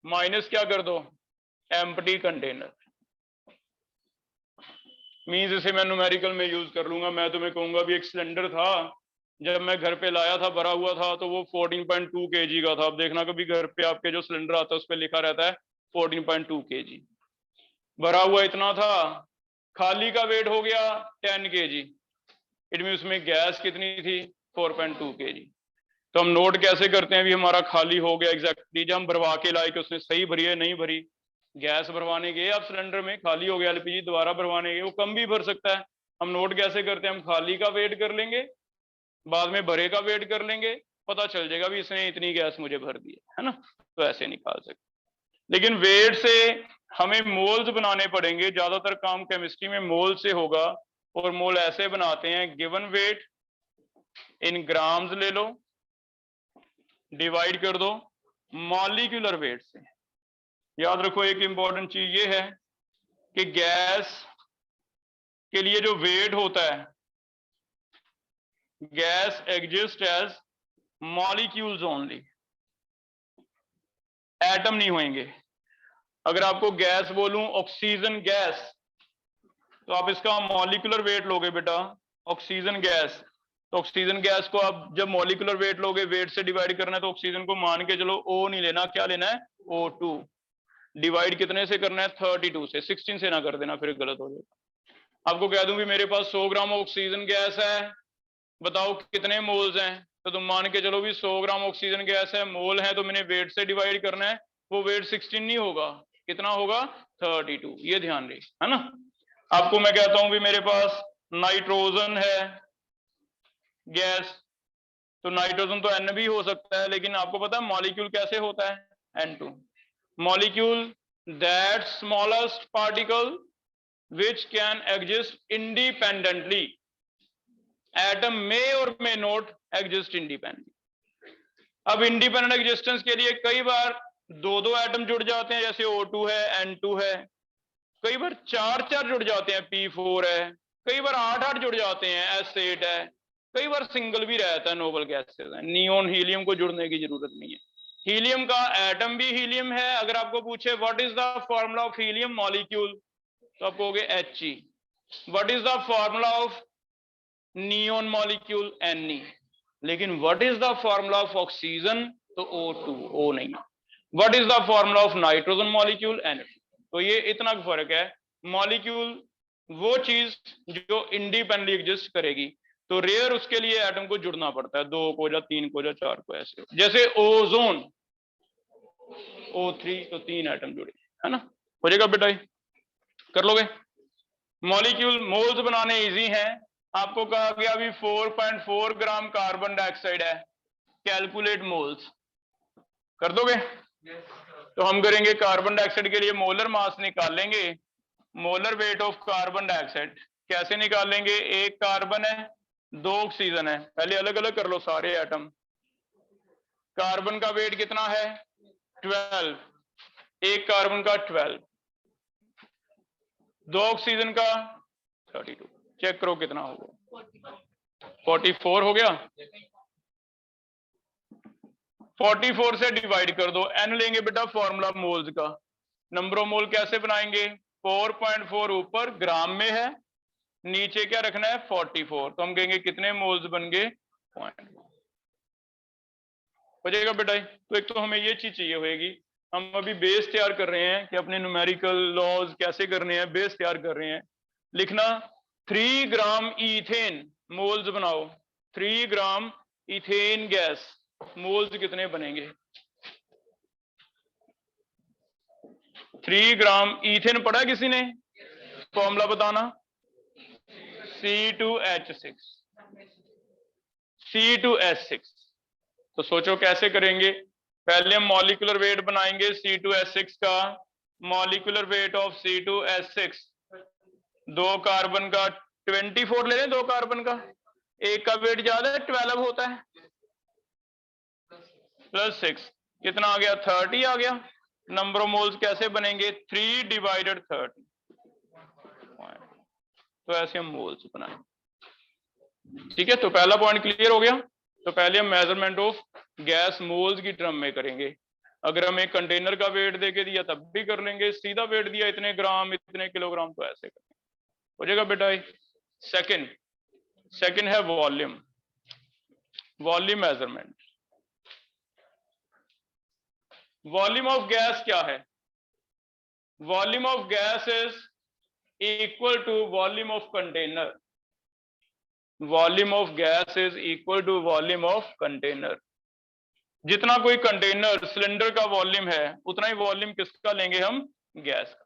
माइनस क्या कर दो? Empty container. मींस इसे मैं न्यूमेरिकल में यूज कर लूंगा। मैं तुम्हें कहूंगा भी एक सिलेंडर था, जब मैं घर पे लाया था भरा हुआ था, तो वो 14.2 kg का था। अब देखना कभी घर पे आपके जो सिलेंडर आता है उस पर लिखा रहता है 14.2 kg, भरा हुआ इतना था। खाली का वेट हो गया 10 kg, इट मीन उसमें गैस कितनी थी? 4.2 kg। तो हम नोट कैसे करते हैं भी हमारा खाली हो गया एग्जैक्टली? जब हम भरवा के लाए कि उसने सही भरी है नहीं भरी, गैस भरवाने गए आप सिलेंडर में, खाली हो गया एलपीजी, दोबारा भरवाने गए, वो कम भी भर सकता है। हम नोट कैसे करते हैं? हम खाली का वेट कर लेंगे, बाद में भरे का वेट कर लेंगे, पता चल जाएगा भी इसने इतनी गैस मुझे भर दी है ना। तो ऐसे निकाल सकते। लेकिन वेट से हमें मोल्स बनाने पड़ेंगे, ज्यादातर काम केमिस्ट्री में मोल से होगा, और मोल ऐसे बनाते हैं, गिवन वेट इन ग्राम्स ले लो, डिवाइड कर दो मॉलिक्यूलर वेट से। याद रखो एक इंपॉर्टेंट चीज ये है कि गैस के लिए जो वेट होता है, gas exist as molecules only, atom नहीं होंगे। अगर आपको गैस बोलूं ऑक्सीजन गैस, तो आप इसका मॉलिक्यूलर वेट लोगे बेटा, ऑक्सीजन गैस। तो ऑक्सीजन गैस को आप जब मॉलिक्यूलर वेट लोगे, वेट से डिवाइड करना है, तो ऑक्सीजन को मान के चलो O नहीं लेना, क्या लेना है? O2। डिवाइड कितने से करना है? 32 से, 16 से ना कर देना फिर गलत हो जाएगा। आपको कह दूं भी मेरे पास 100 ग्राम ऑक्सीजन गैस है, बताओ कितने मोल्स हैं? तो तुम मान के चलो भी 100 ग्राम ऑक्सीजन गैस है, मोल है, तो मैंने वेट से डिवाइड करना है। वो वेट 16 नहीं होगा, कितना होगा? 32। ये ध्यान रही है ना। आपको मैं कहता हूं भी मेरे पास नाइट्रोजन है गैस, तो नाइट्रोजन तो N भी हो सकता है, लेकिन आपको पता है मॉलिक्यूल कैसे होता है? N2। Molecule that smallest particle which can exist independently, atom में और मे नॉट एग्जिस्ट इंडिपेंडेंट। अब इंडिपेंडेंट एग्जिस्टेंस के लिए कई बार दो दो एटम जुड़ जाते हैं, जैसे O2 है, N2 है, कई बार चार चार जुड़ जाते हैं, P4 है, कई बार 8 जुड़ जाते हैं, S8 है, कई बार सिंगल भी रहता है, नोबल गैसेस है। नियोन हीलियम को जुड़ने की जरूरत नहीं है। हीलियम का एटम भी हीलियम है। अगर आपको पूछे what is the formula of helium molecule, तो आप कहोगे He। What is the formula of neon molecule? Ne। लेकिन what is the formula of oxygen? तो O2, O नहीं। What is the formula of nitrogen molecule? Na। तो ये इतना फर्क है। मॉलिक्यूल वो चीज जो इंडिपेंडेंटली एग्जिस्ट करेगी, तो रेयर उसके लिए एटम को जुड़ना पड़ता है, 2 को या 3 को या 4 को, ऐसे। जैसे ओजोन O3, तो 3 एटम जुड़े, है ना। हो जाएगा बेटा, कर लोगे। मॉलिक्यूल मोल्स बनाने इजी हैं। आपको कहा गया अभी 4.4 ग्राम कार्बन डाइऑक्साइड है, कैलकुलेट मोल्स, कर दोगे? तो हम करेंगे कार्बन डाइऑक्साइड के लिए मोलर मास निकालेंगे, molar weight of carbon dioxide. कैसे निकालेंगे? एक कार्बन है, 2 ऑक्सीजन है, पहले अलग अलग कर लो सारे एटम। कार्बन का वेट कितना है? 12, एक कार्बन का 12, 2 ऑक्सीजन का 32। चेक करो कितना होगा, 44 हो गया। 44 से डिवाइड कर दो, एन लेंगे बेटा फॉर्मूला मोल्स का। नंबर ऑफ मोल कैसे बनाएंगे? 4.4 ऊपर ग्राम में है, नीचे क्या रखना है? 44। तो हम कहेंगे कितने मोल्स बन गए? 0.1 हो जाएगा बेटा। तो एक तो हमें ये चीज चाहिए होगी, हम अभी बेस तैयार कर रहे हैं कि अपने न्यूमेरिकल लॉज कैसे करने हैं, बेस तैयार कर रहे हैं। लिखना 3 ग्राम इथेन मोल्स बनाओ, 3 ग्राम इथेन गैस मोल्स कितने बनेंगे? 3 ग्राम इथेन पढ़ा किसी ने? फॉर्मूला बताना, C2H6, C2H6। तो सोचो कैसे करेंगे? पहले हम मॉलिक्यूलर वेट बनाएंगे C2H6 का। Molecular weight of C2H6, 2 carbon का 24 ले लें, 2 कार्बन का, एक का वेट ज्यादा है 12 होता है, प्लस 6 कितना आ गया? 30 आ गया। नंबर ऑफ मोल्स कैसे बनेंगे? 3 डिवाइडेड 30। तो ऐसे हम मोल्स बनाएंगे। ठीक है, तो पहला पॉइंट क्लियर हो गया। तो पहले हम मेजरमेंट ऑफ गैस मोल्स की टर्म में करेंगे। अगर हमें कंटेनर का वेट देके दिया तब भी कर लेंगे, सीधा वेट दिया इतने ग्राम इतने किलोग्राम तो ऐसे करेंगे, हो जाएगा बेटा। सेकंड है volume, volume measurement. Volume of gas क्या है? Volume of gas is equal to volume of container. Volume of gas is equal to volume of container. जितना कोई कंटेनर सिलेंडर का वॉल्यूम है उतना ही वॉल्यूम किसका लेंगे हम? गैस का।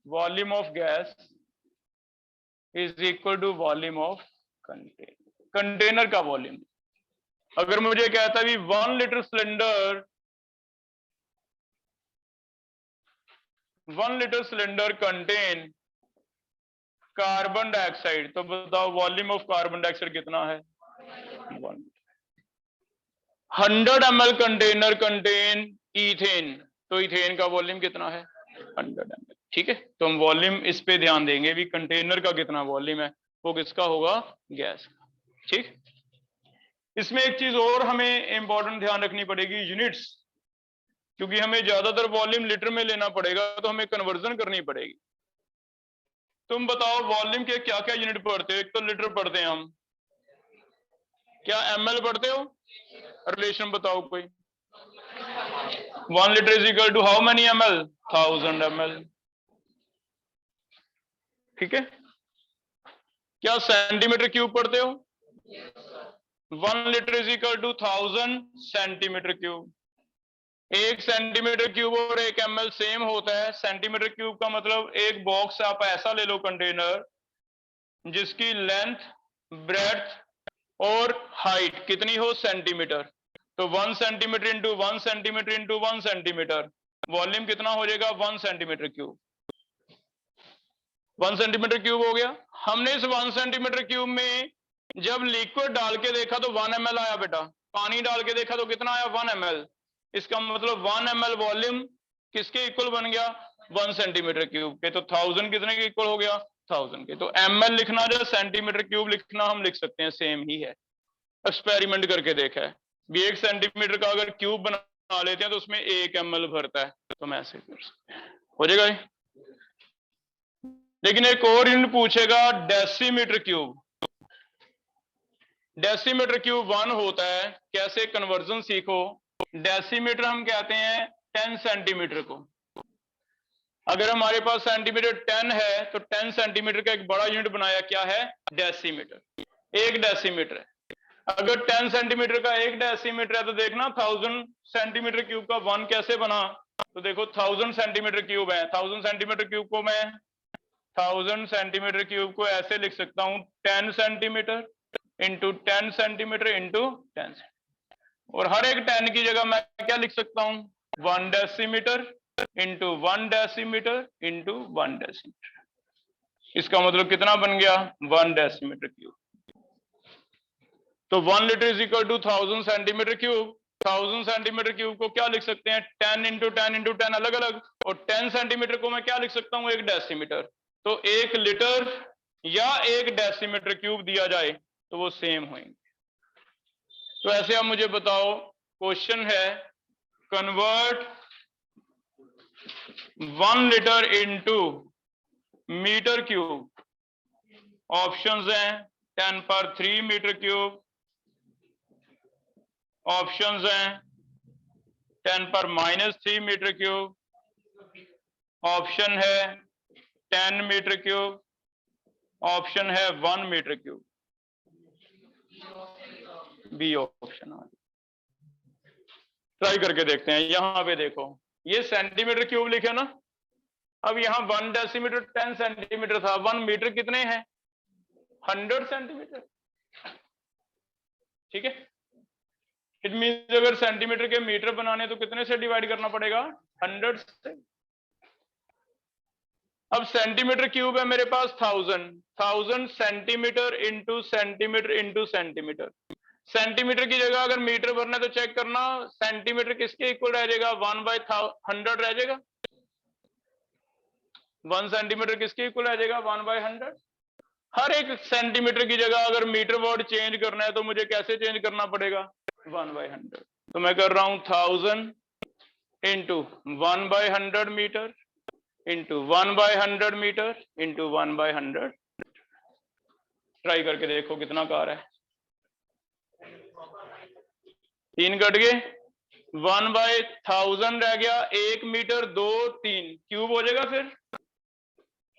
Volume of gas is equal to volume of container. Container का वॉल्यूम। अगर मुझे कहता है भी 1 litre cylinder, 1 litre cylinder contain carbon dioxide, तो बताओ वॉल्यूम ऑफ कार्बन डाइऑक्साइड कितना है? 1। 100 ml कंटेनर कंटेन इथेन, तो इथेन का वॉल्यूम कितना है? 100 ml। ठीक है, तो हम वॉल्यूम इस पे ध्यान देंगे भी कंटेनर का कितना वॉल्यूम है, वो किसका होगा? गैस का। ठीक, इसमें एक चीज और हमें इंपॉर्टेंट ध्यान रखनी पड़ेगी, यूनिट्स। क्योंकि हमें ज्यादातर वॉल्यूम लीटर में लेना पड़ेगा तो हमें कन्वर्जन करनी पड़ेगी। तुम बताओ वॉल्यूम के क्या क्या यूनिट पढ़ते हो? एक तो लीटर पढ़ते हैं हम, क्या ml पढ़ते हो? रिलेशन बताओ कोई। 1 litre is equal to how many ml? 1000 ml। ठीक है, क्या सेंटीमीटर क्यूब पढ़ते हो? 1 litre is equal to 1000 centimetre cube. 1 centimetre cube और 1 ml सेम होता है। सेंटीमीटर क्यूब का मतलब एक बॉक्स आप ऐसा ले लो कंटेनर जिसकी लेंथ, ब्रेड्थ और हाइट कितनी हो? सेंटीमीटर। तो 1 centimetre into 1 centimetre into 1 centimetre, volume कितना हो जाएगा? 1 सेंटीमीटर क्यूब। 1 सेंटीमीटर क्यूब हो गया। हमने इस 1 सेंटीमीटर क्यूब में जब लिक्विड डाल के देखा तो 1 ml आया बेटा, पानी डाल के देखा तो कितना आया? 1 ml। इसका मतलब 1 ml वॉल्यूम किसके इक्वल बन गया? 1 सेंटीमीटर क्यूब के। तो 1000 कितने के इक्वल हो गया? 1000 के। तो ml लिखना जो सेंटीमीटर क्यूब लिखना हम लिख सकते हैं, सेम ही है। एक्सपेरिमेंट करके देखा है भी 1 सेंटीमीटर का अगर क्यूब बना लेते हैं तो उसमें 1 ml भरता है, तो मैं ऐसे कर सकते हैं, हो जाएगा। लेकिन एक और यूनिट पूछेगा, डेसीमीटर क्यूब। डेसीमीटर क्यूब 1 होता है। कैसे कन्वर्जन सीखो। डेसीमीटर हम कहते हैं 10 सेंटीमीटर को। अगर हमारे पास सेंटीमीटर 10 है तो 10 सेंटीमीटर का एक बड़ा यूनिट बनाया, क्या है? डेसीमीटर। 1 डेसीमीटर है। अगर 10 सेंटीमीटर का 1 डेसीमीटर है तो देखना 1000 सेंटीमीटर क्यूब का 1 कैसे बना। तो देखो 1000 सेंटीमीटर क्यूब है, 1000 सेंटीमीटर क्यूब को मैं 1000 सेंटीमीटर क्यूब को ऐसे लिख सकता हूं 10 सेंटीमीटर इंटू 10 सेंटीमीटर इंटू 10, और हर एक 10 की जगह मैं क्या लिख सकता हूं 1 decimetre into 1 decimetre into 1 decimetre. इसका मतलब कितना बन गया 1 डेसीमीटर क्यूब। तो 1 litre is equal to 1000 centimetre cube. 1000 centimetre cube को क्या लिख सकते हैं 10 इंटू 10 इंटू 10 अलग अलग, और 10 सेंटीमीटर को मैं क्या लिख सकता हूं 1 डेसीमीटर। तो 1 लीटर या 1 डेसीमीटर क्यूब दिया जाए तो वो सेम होंगे। तो ऐसे आप मुझे बताओ, क्वेश्चन है convert 1 litre into metre cube. Options हैं 10 पर 3 मीटर क्यूब, ऑप्शंस हैं 10 पर -3 मीटर क्यूब, ऑप्शन है 10 मीटर क्यूब, ऑप्शन है 1 मीटर क्यूब। बी ऑप्शन आ ट्राई करके देखते हैं। यहां पे देखो ये सेंटीमीटर क्यूब लिखे ना, अब यहां 1 डेसीमीटर 10 सेंटीमीटर था, 1 मीटर कितने हैं 100 सेंटीमीटर। ठीक है, इट मींस अगर सेंटीमीटर के मीटर बनाने तो कितने से डिवाइड करना पड़ेगा 100 से। अब सेंटीमीटर क्यूब है मेरे पास 1000 centimetre into centimetre into centimetre. Centimetre की जगह अगर मीटर भरना है तो चेक करना सेंटीमीटर किसके इक्वल रह जाएगा 1/100 रह जाएगा। 1 सेंटीमीटर किसके इक्वल रह जाएगा 1/100। हर एक सेंटीमीटर की जगह अगर मीटर वर्ड चेंज करना है तो मुझे कैसे चेंज करना पड़ेगा 1/100। तो मैं कर रहा हूं 1000 into 1/100 metre into 1/100 metre into 1/100। Try करके देखो कितना कार है। 3 कट गए, 1/1000 रह गया, 1 मीटर 2 3 क्यूब हो जाएगा फिर।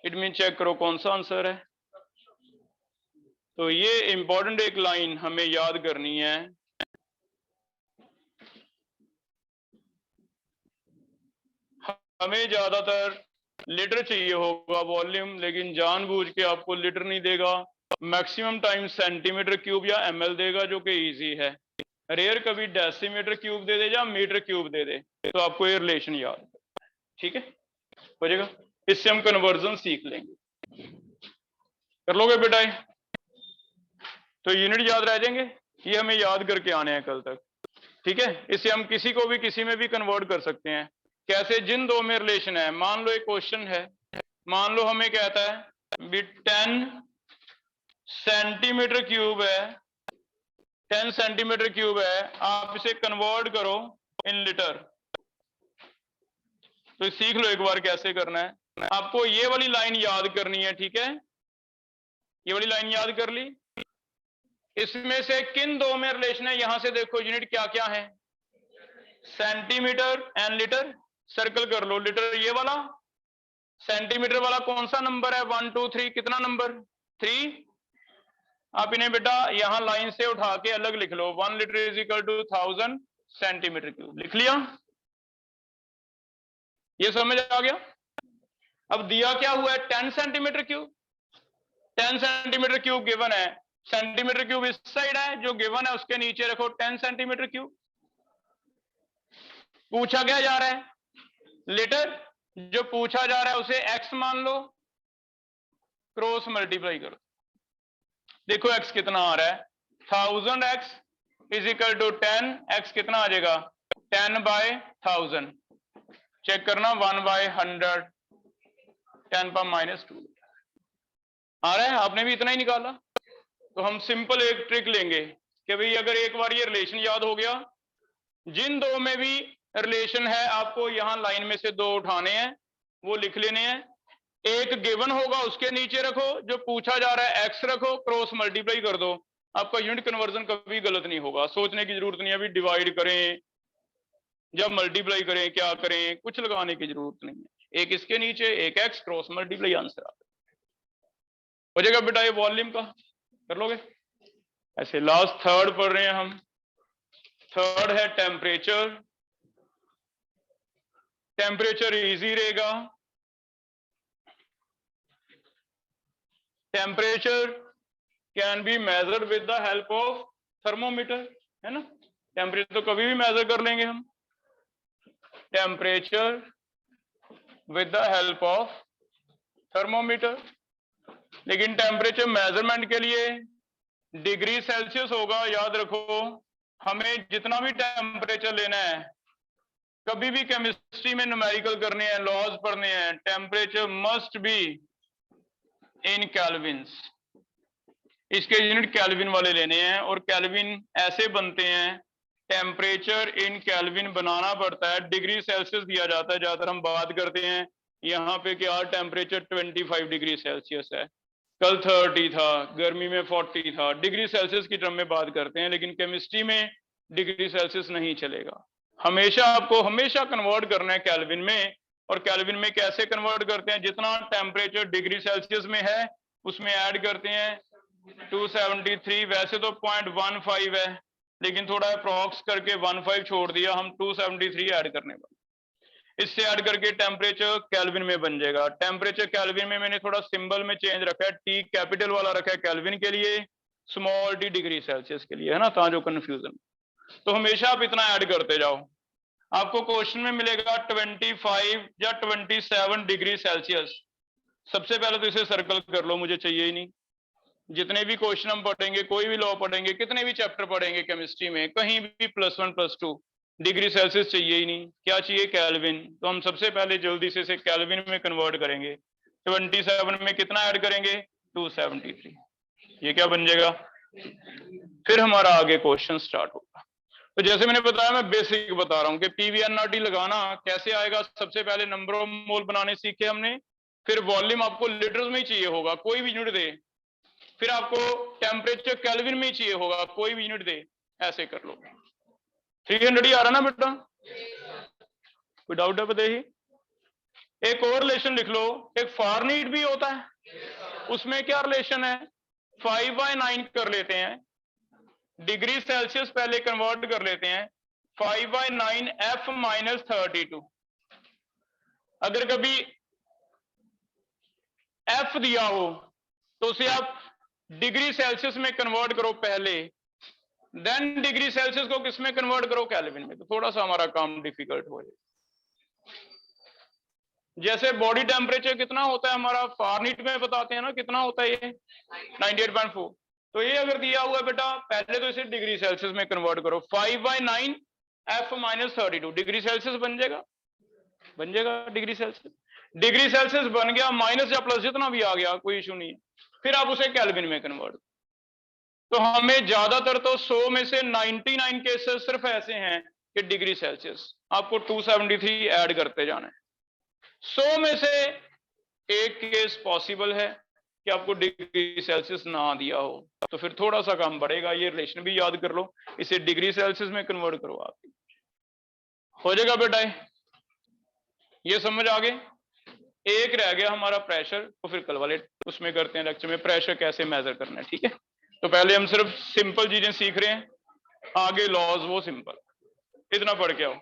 इट मीन चेक करो कौन सा आंसर है। तो ये इंपॉर्टेंट एक लाइन हमें याद करनी है। हमें ज्यादातर लीटर चाहिए होगा वॉल्यूम, लेकिन जानबूझ के आपको लीटर नहीं देगा, मैक्सिमम टाइम सेंटीमीटर क्यूब या एमएल देगा, जो कि इजी है। रेयर कभी डेसीमीटर क्यूब दे दे या मीटर क्यूब दे दे, तो आपको ये रिलेशन याद है। ठीक है, हो जाएगा। इससे हम कन्वर्जन सीख लेंगे। कर लोगे बेटा? तो यूनिट याद रह जाएंगे, ये हमें याद करके आने हैं कल तक। ठीक है, इससे हम किसी को भी किसी में भी कन्वर्ट कर सकते हैं। कैसे? जिन दो में रिलेशन है, मान लो एक क्वेश्चन है, मान लो हमें कहता है भी 10 सेंटीमीटर क्यूब है, 10 सेंटीमीटर क्यूब है, आप इसे कन्वर्ट करो इन लीटर। तो सीख लो एक बार कैसे करना है। आपको ये वाली लाइन याद करनी है। ठीक है, ये वाली लाइन याद कर ली। इसमें से किन दो में रिलेशन है, यहां से देखो यूनिट क्या क्या है, सेंटीमीटर एंड लीटर। सर्कल कर लो लीटर ये वाला, सेंटीमीटर वाला कौन सा नंबर है 1 2 3, कितना नंबर 3। आप इन्हें बेटा यहां लाइन से उठा के अलग लिख लो, 1 litre is equal to 1000 centimetre cube. लिख लिया, ये समझ आ गया। अब दिया क्या हुआ है 10 centimetre cube, 10 centimetre cube given है, सेंटीमीटर क्यूब इस साइड है, जो गिवन है उसके नीचे रखो 10 सेंटीमीटर क्यूब। पूछा क्या जा रहा है लीटर, जो पूछा जा रहा है उसे x मान लो, क्रॉस मल्टीप्लाई करो, देखो x कितना आ रहा है 1000x is equal to 10, x कितना आ जाएगा 10/1000। चेक करना 1/100, 10 पर -2 आ रहा है। आपने भी इतना ही निकाला। तो हम सिंपल एक ट्रिक लेंगे कि भाई अगर एक बार ये रिलेशन याद हो गया, जिन दो में भी रिलेशन है आपको यहां लाइन में से दो उठाने हैं, वो लिख लेने हैं। एक गिवन होगा उसके नीचे रखो, जो पूछा जा रहा है एक्स रखो, क्रॉस मल्टीप्लाई कर दो। आपका यूनिट कन्वर्जन कभी गलत नहीं होगा। सोचने की जरूरत नहीं है अभी डिवाइड करें जब मल्टीप्लाई करें क्या करें, कुछ लगाने की जरूरत नहीं है। एक इसके नीचे एक एक्स, क्रॉस मल्टीप्लाई, आंसर आ हो जाएगा बेटा। ये वॉल्यूम का कर लोगे ऐसे। लास्ट थर्ड पढ़ रहे हैं हम। थर्ड है टेम्परेचर। टेम्परेचर इजी रहेगा। Temperature can be measured with the help of thermometer, है ना। टेम्परेचर तो कभी भी मेजर कर लेंगे हम, temperature with the help of thermometer. लेकिन टेम्परेचर मेजरमेंट के लिए डिग्री सेल्सियस होगा, याद रखो। हमें जितना भी टेम्परेचर लेना है, कभी भी केमिस्ट्री में न्यूमेरिकल करने हैं, लॉज पढ़ने हैं, temperature must be in Kelvin's. इसके यूनिट केल्विन वाले लेने हैं, और केल्विन ऐसे बनते हैं, टेम्परेचर इन केल्विन बनाना पड़ता है। डिग्री सेल्सियस दिया जाता है, ज्यादातर हम बात करते हैं यहाँ पे क्या टेम्परेचर 25 डिग्री सेल्सियस है, कल 30 था, गर्मी में 40 था, डिग्री सेल्सियस की टर्म में बात करते हैं। लेकिन केमिस्ट्री में डिग्री सेल्सियस नहीं चलेगा, हमेशा आपको हमेशा कन्वर्ट करना है केल्विन में। और केल्विन में कैसे कन्वर्ट करते हैं, जितना टेम्परेचर डिग्री सेल्सियस में है उसमें ऐड करते हैं 273। वैसे तो 0.15 है, लेकिन थोड़ा अप्रॉक्स करके 15 छोड़ दिया, हम 273 ऐड करने वाले। इससे ऐड करके टेम्परेचर केल्विन में बन जाएगा। टेम्परेचर केल्विन में मैंने थोड़ा सिंबल में चेंज रखा है, टी कैपिटल वाला रखा है केल्विन के लिए, स्मॉल टी डिग्री सेल्सियस के लिए, है ना, ता जो कंफ्यूजन। तो हमेशा आप इतना ऐड करते जाओ। आपको क्वेश्चन में मिलेगा 25 या 27 डिग्री सेल्सियस। सबसे पहले तो इसे सर्कल कर लो, मुझे चाहिए ही नहीं। जितने भी क्वेश्चन हम पढ़ेंगे, कोई भी लॉ पढ़ेंगे, कितने भी चैप्टर पढ़ेंगे केमिस्ट्री में, कहीं भी +1 +2 डिग्री सेल्सियस चाहिए ही नहीं। क्या चाहिए, केल्विन। तो हम सबसे पहले जल्दी से इसे केल्विन में कन्वर्ट करेंगे। 27 में कितना ऐड करेंगे, 273। ये क्या बन जाएगा, फिर हमारा आगे क्वेश्चन स्टार्ट होगा। तो जैसे मैंने बताया, मैं बेसिक बता रहा हूं कि पीवीएनआरटी लगाना कैसे आएगा। सबसे पहले नंबर ऑफ मोल बनाने सीखे हमने, फिर वॉल्यूम आपको लीटर्स में ही चाहिए होगा, कोई भी यूनिट दे। फिर आपको टेम्परेचर केल्विन में ही चाहिए होगा, कोई भी यूनिट दे। ऐसे कर लो। 300 ही आ रहा ना बेटा, कोई डाउट है बताइए। एक और रिलेशन लिख लो, एक फारनीट भी होता है, उसमें क्या रिलेशन है, 5/9 कर लेते हैं, डिग्री सेल्सियस पहले कन्वर्ट कर लेते हैं, 5/9 F-32। अगर कभी F दिया हो तो उसे आप डिग्री सेल्सियस में कन्वर्ट करो पहले, देन डिग्री सेल्सियस को किस में कन्वर्ट करो, केल्विन में। तो थोड़ा सा हमारा काम डिफिकल्ट हो जाए। जैसे बॉडी टेम्परेचर कितना होता है हमारा, फारनीट में बताते हैं ना कितना होता है, ये 98.4। तो ये अगर दिया हुआ है बेटा, पहले तो इसे डिग्री सेल्सियस में कन्वर्ट करो, 5/9 F-32 डिग्री सेल्सियस बन जाएगा, बन जाएगा डिग्री सेल्सियस। डिग्री सेल्सियस बन गया, माइनस या प्लस जितना भी आ गया कोई इशू नहीं है। फिर आप उसे केल्विन में कन्वर्ट। तो हमें ज्यादातर तो 100 में से 99 केसेस सिर्फ ऐसे हैं कि डिग्री सेल्सियस, आपको 273 ऐड करते जाना है। 100 में से एक केस पॉसिबल है कि आपको डिग्री सेल्सियस ना दिया हो, तो फिर थोड़ा सा काम बढ़ेगा। ये रिलेशन भी याद कर लो, इसे डिग्री सेल्सियस में कन्वर्ट करो, आप हो जाएगा बेटा। ये समझ आ गए। एक रह गया हमारा प्रेशर, तो फिर कल वाले उसमें करते हैं लेक्चर में प्रेशर कैसे मेजर करना है, ठीक है। तो पहले हम सिर्फ सिंपल चीजें सीख रहे हैं, आगे लॉज वो सिंपल, इतना पढ़ के आओ।